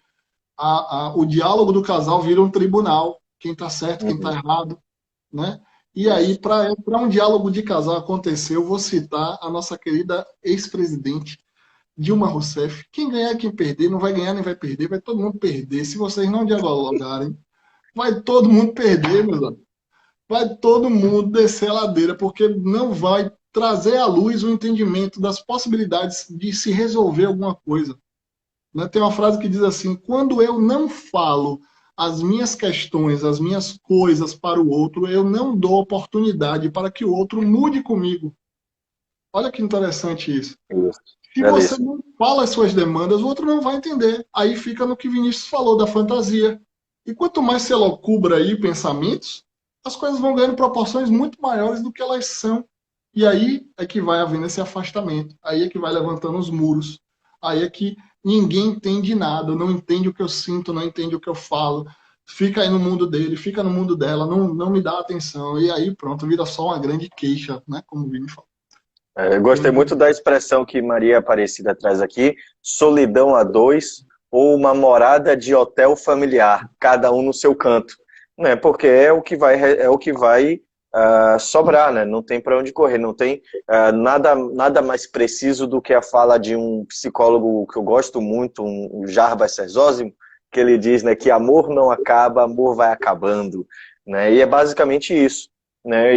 O diálogo do casal vira um tribunal, quem está certo, quem está Uhum. errado, né? E aí, Isso. para um diálogo de casal acontecer, eu vou citar a nossa querida ex-presidente Dilma Rousseff. Quem ganhar, quem perder, não vai ganhar nem vai perder, vai todo mundo perder. Se vocês não dialogarem, vai todo mundo perder, meus amigos. Vai todo mundo descer a ladeira, porque não vai trazer à luz o entendimento das possibilidades de se resolver alguma coisa. Né? Tem uma frase que diz assim: quando eu não falo as minhas questões, as minhas coisas para o outro, eu não dou oportunidade para que o outro mude comigo. Olha que interessante isso. Isso. Se você Belíssimo. não fala as suas demandas, o outro não vai entender. Aí fica no que Vinícius falou da fantasia. E quanto mais se elocubra aí pensamentos, as coisas vão ganhando proporções muito maiores do que elas são. E aí é que vai havendo esse afastamento. Aí é que vai levantando os muros. Aí é que ninguém entende nada, não entende o que eu sinto, não entende o que eu falo. Fica aí no mundo dele, fica no mundo dela, não me dá atenção. E aí pronto, vira só uma grande queixa, né? Como o Vini falou. Eu gostei muito da expressão que Maria Aparecida traz aqui, solidão a dois ou uma morada de hotel familiar, cada um no seu canto, né? Porque é o que vai sobrar, né? Não tem para onde correr, não tem nada mais preciso do que a fala de um psicólogo que eu gosto muito, o Jarbas Serzósimo, que ele diz, né, que amor não acaba, amor vai acabando, né? E é basicamente isso. né?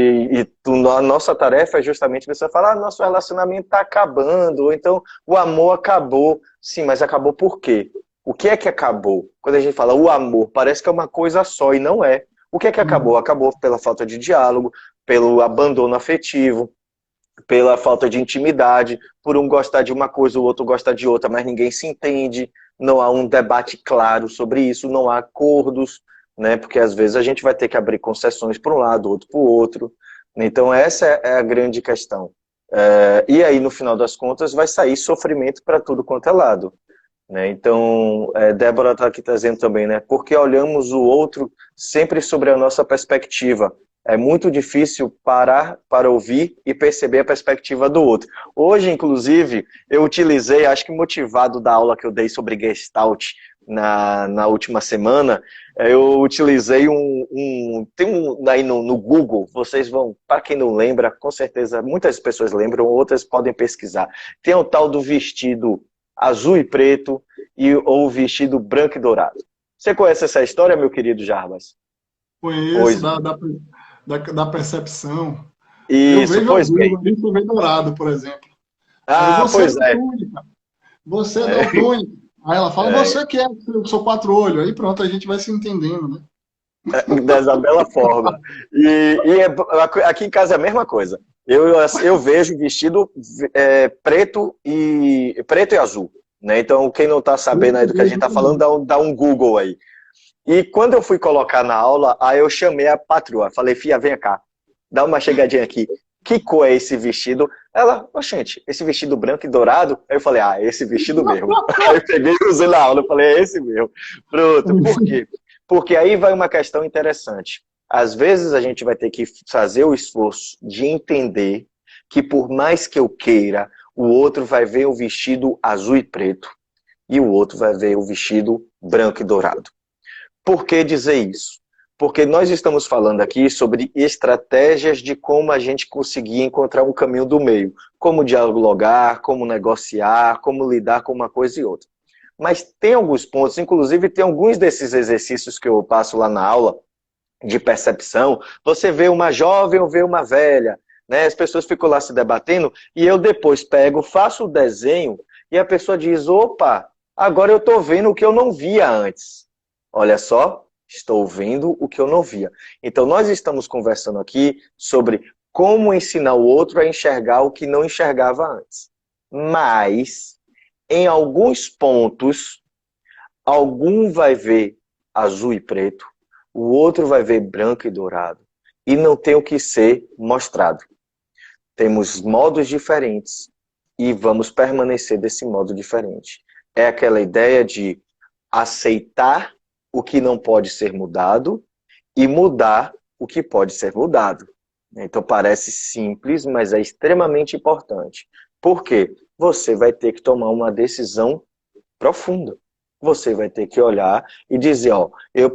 A nossa tarefa é justamente você falar, nosso relacionamento está acabando, ou então o amor acabou. Sim, mas acabou por quê? O que é que acabou? Quando a gente fala o amor, parece que é uma coisa só e não é. O que é que acabou? Uhum. Acabou pela falta de diálogo, pelo abandono afetivo, pela falta de intimidade, por um gostar de uma coisa, o outro gosta de outra, mas ninguém se entende, não há um debate claro sobre isso, não há acordos, né? Porque às vezes a gente vai ter que abrir concessões para um lado, outro para o outro. Então essa é a grande questão. E aí, no final das contas, vai sair sofrimento para tudo quanto é lado. Né? Então, Débora está aqui trazendo também, né? Porque olhamos o outro sempre sobre a nossa perspectiva. É muito difícil parar para ouvir e perceber a perspectiva do outro. Hoje, inclusive, eu utilizei, acho que motivado da aula que eu dei sobre Gestalt na última semana, eu utilizei tem um aí no Google, vocês vão, para quem não lembra, com certeza, muitas pessoas lembram, outras podem pesquisar. Tem o tal do vestido azul e preto ou vestido branco e dourado. Você conhece essa história, meu querido Jarbas? Conheço Pois, da percepção. Eu isso, vejo pois azul, bem. ali você vê dourado, por exemplo. Aí Ah, você é pois é. daltônica, você é daltônica. Aí ela fala, você que é, eu sou quatro olhos. Aí pronto, a gente vai se entendendo, né? Dessa bela forma. Aqui em casa é a mesma coisa. Eu vejo vestido preto e azul. Né? Então, quem não está sabendo aí Preto, do que a gente preto está falando, também. dá um Google aí. E quando eu fui colocar na aula, aí eu chamei a patroa. Falei, Fia, vem cá, dá uma chegadinha aqui. Que cor é esse vestido? Ela, oxente, esse vestido branco e dourado? Aí eu falei, esse vestido mesmo. Aí eu peguei e usei na aula, eu falei, é esse mesmo. Pronto, por quê? Porque aí vai uma questão interessante. Às vezes a gente vai ter que fazer o esforço de entender que por mais que eu queira, o outro vai ver o vestido azul e preto e o outro vai ver o vestido branco e dourado. Por que dizer isso? Porque nós estamos falando aqui sobre estratégias de como a gente conseguir encontrar um caminho do meio. Como dialogar, como negociar, como lidar com uma coisa e outra. Mas tem alguns pontos, inclusive tem alguns desses exercícios que eu passo lá na aula, de percepção. Você vê uma jovem ou vê uma velha, né? As pessoas ficam lá se debatendo e eu depois pego, faço o desenho e a pessoa diz, opa, agora eu estou vendo o que eu não via antes. Olha só, estou vendo o que eu não via. Então, nós estamos conversando aqui sobre como ensinar o outro a enxergar o que não enxergava antes. Mas, em alguns pontos, algum vai ver azul e preto, o outro vai ver branco e dourado. E não tem o que ser mostrado. Temos modos diferentes e vamos permanecer desse modo diferente. É aquela ideia de aceitar o que não pode ser mudado e mudar o que pode ser mudado. Então parece simples, mas é extremamente importante. Por quê? Você vai ter que tomar uma decisão profunda. Você vai ter que olhar e dizer,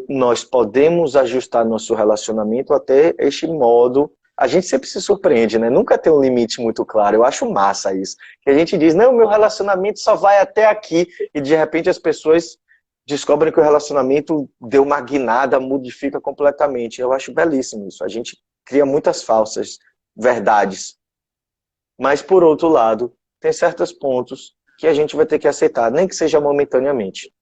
nós podemos ajustar nosso relacionamento até este modo. A gente sempre se surpreende, né? Nunca tem um limite muito claro. Eu acho massa isso. Que a gente diz, não, meu relacionamento só vai até aqui. E de repente as pessoas descobrem que o relacionamento deu uma guinada, modifica completamente. Eu acho belíssimo isso. A gente cria muitas falsas verdades. Mas, por outro lado, tem certos pontos que a gente vai ter que aceitar, nem que seja momentaneamente.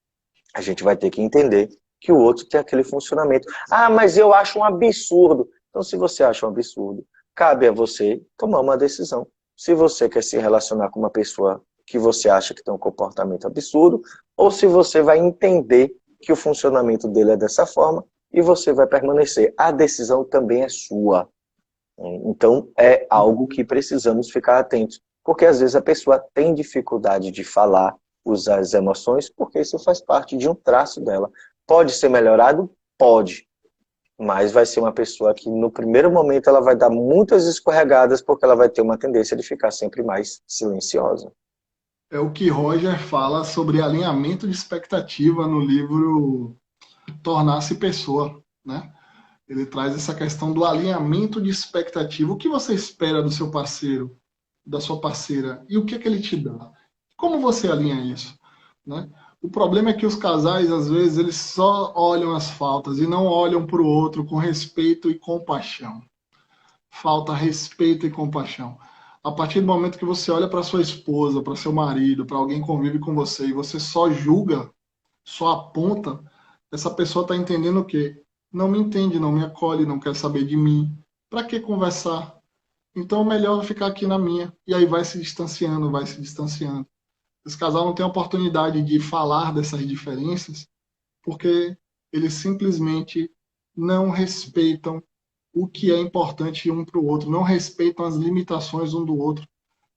A gente vai ter que entender que o outro tem aquele funcionamento. Ah, mas eu acho um absurdo. Então, se você acha um absurdo, cabe a você tomar uma decisão. Se você quer se relacionar com uma pessoa que você acha que tem um comportamento absurdo, ou se você vai entender que o funcionamento dele é dessa forma e você vai permanecer. A decisão também é sua. Então, é algo que precisamos ficar atentos, porque às vezes a pessoa tem dificuldade de falar, usar as emoções, porque isso faz parte de um traço dela. Pode ser melhorado? Pode, mas vai ser uma pessoa que no primeiro momento ela vai dar muitas escorregadas, porque ela vai ter uma tendência de ficar sempre mais silenciosa. É o que Roger fala sobre alinhamento de expectativa no livro Tornar-se Pessoa, né? Ele traz essa questão do alinhamento de expectativa. O que você espera do seu parceiro, da sua parceira, e o que é que ele te dá? Como você alinha isso, né? O problema é que os casais, às vezes, eles só olham as faltas e não olham para o outro com respeito e compaixão. falta respeito e compaixão. A partir do momento que você olha para sua esposa, para seu marido, para alguém que convive com você e você só julga, só aponta, essa pessoa está entendendo o quê? Não me entende, não me acolhe, não quer saber de mim. Para que conversar? Então é melhor ficar aqui na minha. E aí vai se distanciando, vai se distanciando. Esse casal não tem a oportunidade de falar dessas diferenças porque eles simplesmente não respeitam o que é importante um para o outro, não respeitam as limitações um do outro.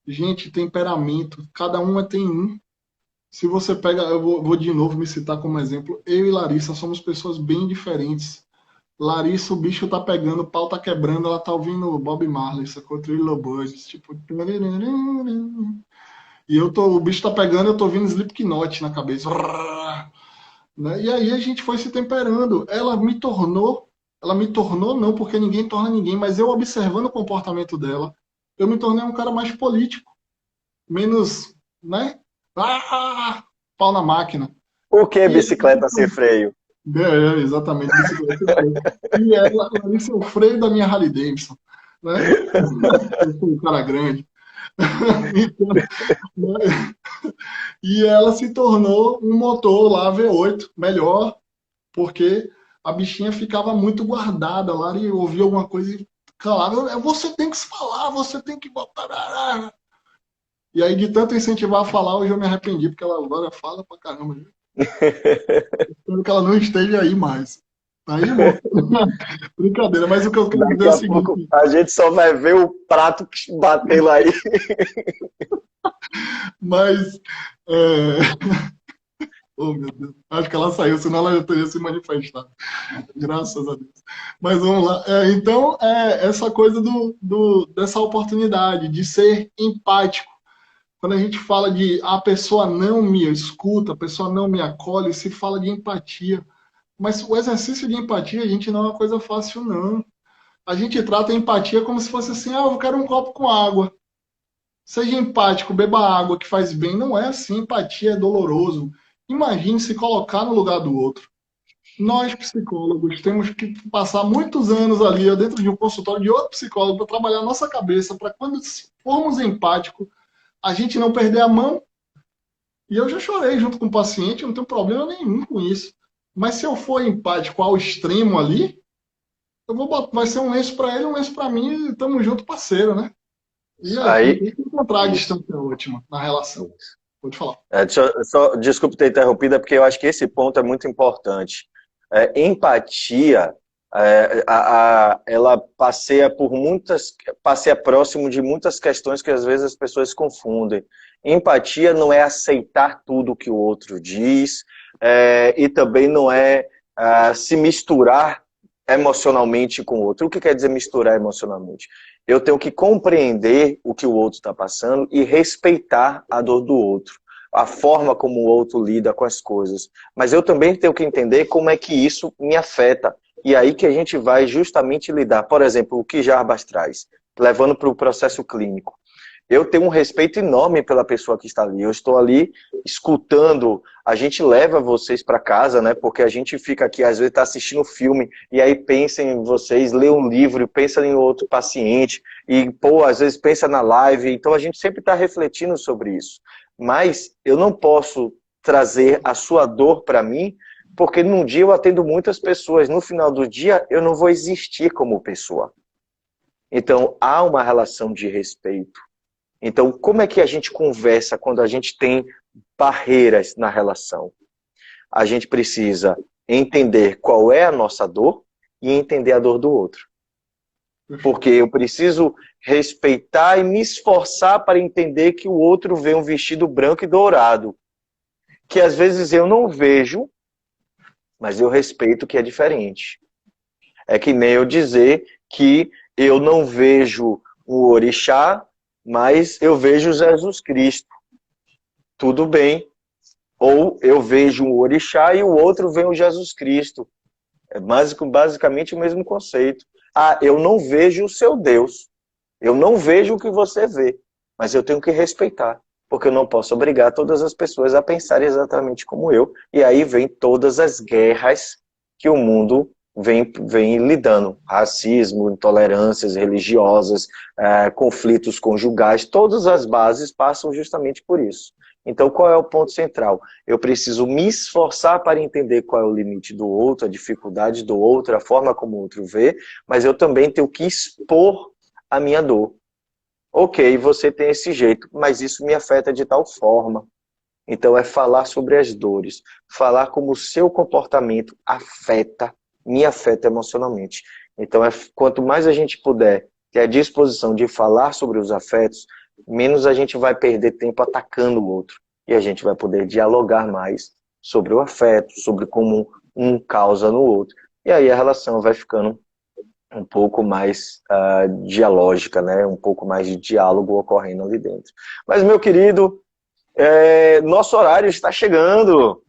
Gente, temperamento, cada um tem um. Se você pega, eu vou de novo me citar como exemplo, eu e Larissa somos pessoas bem diferentes. Larissa, o bicho tá pegando, o pau tá quebrando, ela tá ouvindo Bob Marley, sacou? Thriller Birds, tipo... E o bicho tá pegando, eu tô ouvindo Slipknot na cabeça. Né? E aí a gente foi se temperando. Ela me tornou não, porque ninguém torna ninguém, mas eu observando o comportamento dela, eu me tornei um cara mais político, menos, né? Ah, pau na máquina. Por que E bicicleta sem freio? exatamente, bicicleta sem freio. E ela é o freio da minha Harley Davidson, né? Eu sou um cara grande. Então, né? E ela se tornou um motor lá V8 melhor, porque a bichinha ficava muito guardada lá e ouvia alguma coisa e calava. Você tem que se falar, você tem que botar. E aí, de tanto incentivar a falar, hoje eu me arrependi, porque ela agora fala pra caramba. Espero que ela não esteja aí mais. Tá aí, irmão? Brincadeira, mas o que eu quero dizer Daqui é o a pouco seguinte. a gente só vai ver o prato batendo aí. Mas. É... Oh, meu Deus. Acho que ela saiu, senão ela já teria se manifestado. Graças a Deus. Mas vamos lá. Então, essa coisa dessa oportunidade de ser empático. Quando a gente fala de a pessoa não me escuta, a pessoa não me acolhe, se fala de empatia. Mas o exercício de empatia, a gente não é uma coisa fácil, não. A gente trata a empatia como se fosse assim, eu quero um copo com água. Seja empático, beba água que faz bem. Não é assim, empatia é doloroso. Imagine se colocar no lugar do outro. Nós, psicólogos, temos que passar muitos anos ali dentro de um consultório de outro psicólogo para trabalhar a nossa cabeça, para quando formos empáticos, a gente não perder a mão. E eu já chorei junto com o paciente, eu não tenho problema nenhum com isso. Mas se eu for empático ao extremo ali, eu vou botar, vai ser um lenço para ele, um lenço para mim, e estamos junto, parceiro, né? E Isso aqui aí. tem que encontrar a Isso. distância ótima na relação. Pode falar. Desculpe ter interrompido, é porque eu acho que esse ponto é muito importante. Empatia, ela passeia próximo de muitas questões que às vezes as pessoas confundem. Empatia não é aceitar tudo que o outro diz, e também não é se misturar emocionalmente com o outro. O que quer dizer misturar emocionalmente? Eu tenho que compreender o que o outro está passando e respeitar a dor do outro, a forma como o outro lida com as coisas. Mas eu também tenho que entender como é que isso me afeta. E aí que a gente vai justamente lidar. Por exemplo, o que Jarbas traz, levando para o processo clínico. Eu tenho um respeito enorme pela pessoa que está ali. Eu estou ali escutando. A gente leva vocês para casa, né? Porque a gente fica aqui, às vezes está assistindo filme e aí pensa em vocês, lê um livro, pensa em outro paciente e, pô, às vezes pensa na live. Então a gente sempre está refletindo sobre isso. Mas eu não posso trazer a sua dor para mim, porque num dia eu atendo muitas pessoas. No final do dia eu não vou existir como pessoa. Então há uma relação de respeito. Então, como é que a gente conversa quando a gente tem barreiras na relação? A gente precisa entender qual é a nossa dor e entender a dor do outro. Porque eu preciso respeitar e me esforçar para entender que o outro vê um vestido branco e dourado. Que às vezes eu não vejo, mas eu respeito que é diferente. É que nem eu dizer que eu não vejo o orixá, mas eu vejo Jesus Cristo. Tudo bem. Ou eu vejo um orixá e o outro vê o Jesus Cristo. É basicamente o mesmo conceito. Eu não vejo o seu Deus. Eu não vejo o que você vê. Mas eu tenho que respeitar. Porque eu não posso obrigar todas as pessoas a pensar exatamente como eu. E aí vem todas as guerras que o mundo vem lidando. Racismo, intolerâncias religiosas, conflitos conjugais, todas as bases passam justamente por isso. Então, qual é o ponto central? Eu preciso me esforçar para entender qual é o limite do outro, a dificuldade do outro, a forma como o outro vê, mas eu também tenho que expor a minha dor. Ok, você tem esse jeito, mas isso me afeta de tal forma. Então, é falar sobre as dores, falar como o seu comportamento me afeta emocionalmente. Então, quanto mais a gente puder ter a disposição de falar sobre os afetos, menos a gente vai perder tempo atacando o outro. E a gente vai poder dialogar mais sobre o afeto, sobre como um causa no outro. E aí a relação vai ficando um pouco mais dialógica, né? Um pouco mais de diálogo ocorrendo ali dentro. Mas, meu querido, nosso horário está chegando.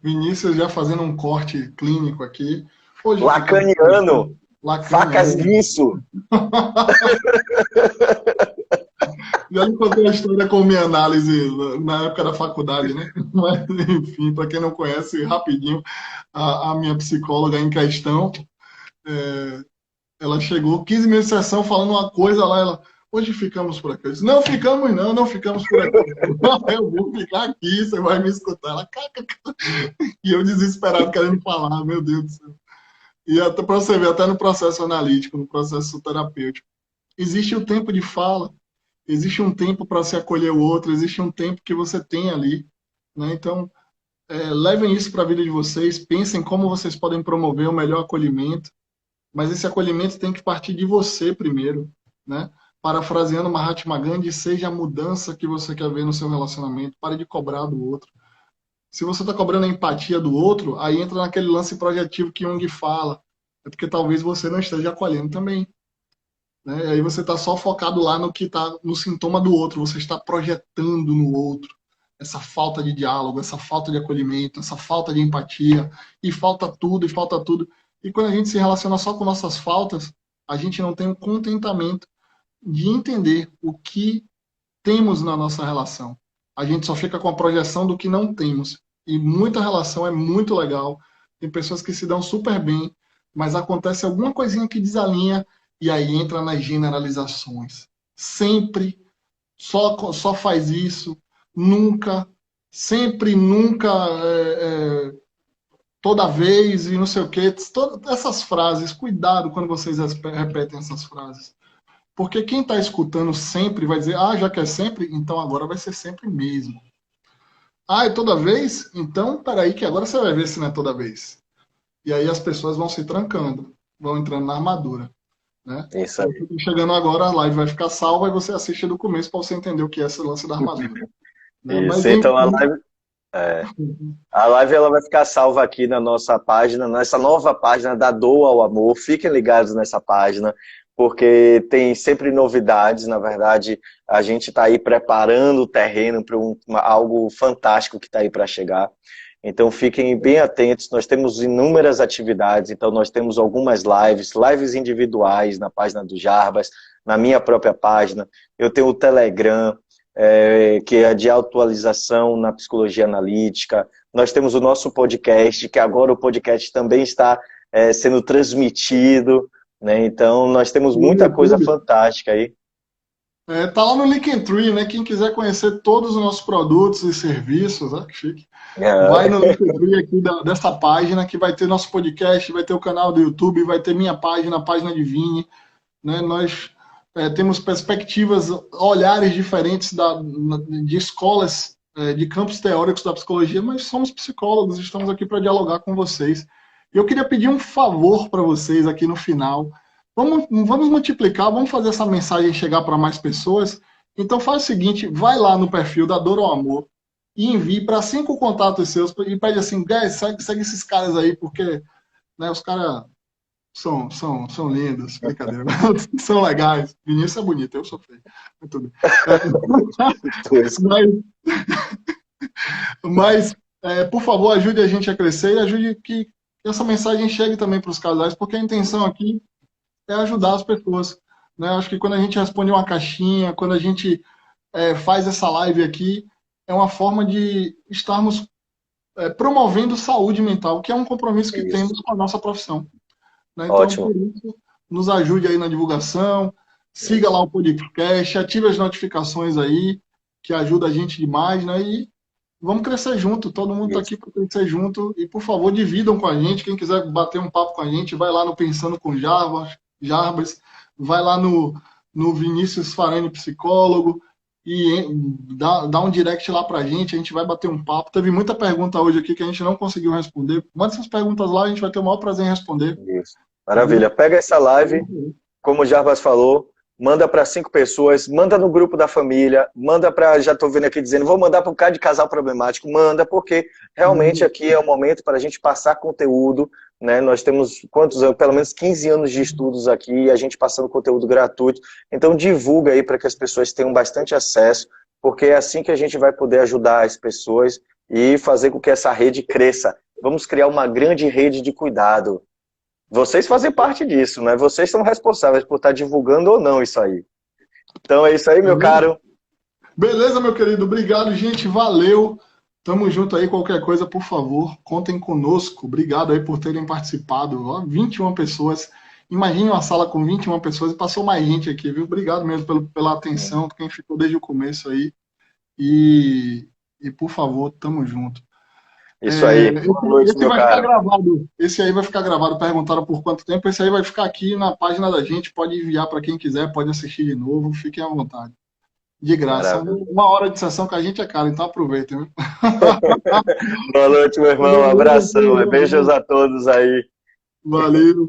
Vinícius já fazendo um corte clínico aqui. Hoje ficamos Lacaniano. Facas lacaniano. nisso. Já lhe contei a história com minha análise na época da faculdade, né? Mas, enfim, para quem não conhece, rapidinho, a minha psicóloga em questão, é, ela chegou 15 minutos de sessão falando uma coisa lá, ela, hoje ficamos por aqui. Eu disse, não ficamos não, não ficamos por aqui. Eu vou ficar aqui, você vai me escutar. Ela, e eu desesperado querendo falar, meu Deus do céu. E até para você ver, até no processo analítico, no processo terapêutico, existe o tempo de fala, existe um tempo para se acolher o outro, existe um tempo que você tem ali, né? Então, levem isso para a vida de vocês, pensem como vocês podem promover o melhor acolhimento, mas esse acolhimento tem que partir de você primeiro, né? Parafraseando Mahatma Gandhi, seja a mudança que você quer ver no seu relacionamento, pare de cobrar do outro. Se você está cobrando a empatia do outro, aí entra naquele lance projetivo que Jung fala, é porque talvez você não esteja acolhendo também, né? E aí você está só focado lá no que está no sintoma do outro, você está projetando no outro essa falta de diálogo, essa falta de acolhimento, essa falta de empatia, e falta tudo, e falta tudo. E quando a gente se relaciona só com nossas faltas, a gente não tem um contentamento de entender o que temos na nossa relação. A gente só fica com a projeção do que não temos. E muita relação é muito legal. Tem pessoas que se dão super bem, mas acontece alguma coisinha que desalinha e aí entra nas generalizações. Sempre, só faz isso, nunca, sempre, nunca, toda vez e não sei o quê. Todas essas frases, cuidado quando vocês repetem essas frases. Porque quem está escutando sempre vai dizer, ah, já que é sempre, então agora vai ser sempre mesmo. Ah, é toda vez? Então, peraí que agora você vai ver se não é toda vez. E aí as pessoas vão se trancando, vão entrando na armadura. Né? Isso aí. Chegando agora, a live vai ficar salva e você assiste do começo para você entender o que é esse lance da armadura. Né? Mas, Isso, então a live ela vai ficar salva aqui na nossa página, nessa nova página da Doa ao Amor. Fiquem ligados nessa página, porque tem sempre novidades. Na verdade, a gente está aí preparando o terreno para algo fantástico que está aí para chegar. Então fiquem bem atentos, nós temos inúmeras atividades, então nós temos algumas lives individuais na página do Jarbas, na minha própria página, eu tenho o Telegram, que é de atualização na psicologia analítica, nós temos o nosso podcast, que agora o podcast também está sendo transmitido, né? Então nós temos muita coisa fantástica aí. Tá lá no Linktree, né? Quem quiser conhecer todos os nossos produtos e serviços, que chique. Vai no Linktree aqui dessa página que vai ter nosso podcast, vai ter o canal do YouTube, vai ter minha página, a página de Vini, né? Nós temos perspectivas, olhares diferentes de escolas, de campos teóricos da psicologia, mas somos psicólogos, estamos aqui para dialogar com vocês. Eu queria pedir um favor para vocês aqui no final. Vamos multiplicar, vamos fazer essa mensagem chegar para mais pessoas. Então faz o seguinte, vai lá no perfil da Dor ao Amor e envie para 5 contatos seus e pede assim, guys, segue esses caras aí, porque né, os caras são lindos, brincadeira, são legais. Vinícius é bonito, eu sou feio. Tudo. Mas por favor, ajude a gente a crescer e ajude que essa mensagem chegue também para os casais, porque a intenção aqui é ajudar as pessoas. Né? Acho que quando a gente responde uma caixinha, quando a gente faz essa live aqui, é uma forma de estarmos promovendo saúde mental, que é um compromisso que Isso. temos com a nossa profissão, né? Então, por Ótimo. isso, nos ajude aí na divulgação, siga lá Isso. o podcast, ative as notificações aí, que ajuda a gente demais, né? E vamos crescer junto, todo mundo está aqui Isso. para crescer junto. E, por favor, dividam com a gente. Quem quiser bater um papo com a gente, vai lá no Pensando com Jarbas, vai lá no Vinícius Farani Psicólogo e dá um direct lá para a gente vai bater um papo. Teve muita pergunta hoje aqui que a gente não conseguiu responder. Manda essas perguntas lá, a gente vai ter o maior prazer em responder, Isso. tá bom? Maravilha. Pega essa live, como o Jarbas falou, manda para 5 pessoas, manda no grupo da família, manda para, já estou vendo aqui dizendo, vou mandar para um cara de casal problemático, manda, porque realmente aqui é o momento para a gente passar conteúdo, né? Nós temos quantos anos? Pelo menos 15 anos de estudos aqui, e a gente passando conteúdo gratuito. Então divulga aí para que as pessoas tenham bastante acesso, porque é assim que a gente vai poder ajudar as pessoas e fazer com que essa rede cresça. Vamos criar uma grande rede de cuidado. Vocês fazem parte disso, né? Vocês são responsáveis por estar divulgando ou não isso aí. Então é isso aí, meu caro. Beleza, meu querido. Obrigado, gente. Valeu. Tamo junto aí. Qualquer coisa, por favor, contem conosco. Obrigado aí por terem participado. Ó, 21 pessoas. Imagine uma sala com 21 pessoas e passou mais gente aqui, viu? Obrigado mesmo pela atenção, quem ficou desde o começo aí. E por favor, tamo junto. Isso aí. Boa noite, Esse meu vai ficar caro. gravado. Esse aí vai ficar gravado. Perguntaram por quanto tempo. Esse aí vai ficar aqui na página da gente. Pode enviar para quem quiser, pode assistir de novo. Fiquem à vontade. De graça. Maravilha. 1 hora de sessão com a gente é caro, então aproveitem. Viu? Boa noite, meu irmão. Um abração. Beijos a todos aí. Valeu.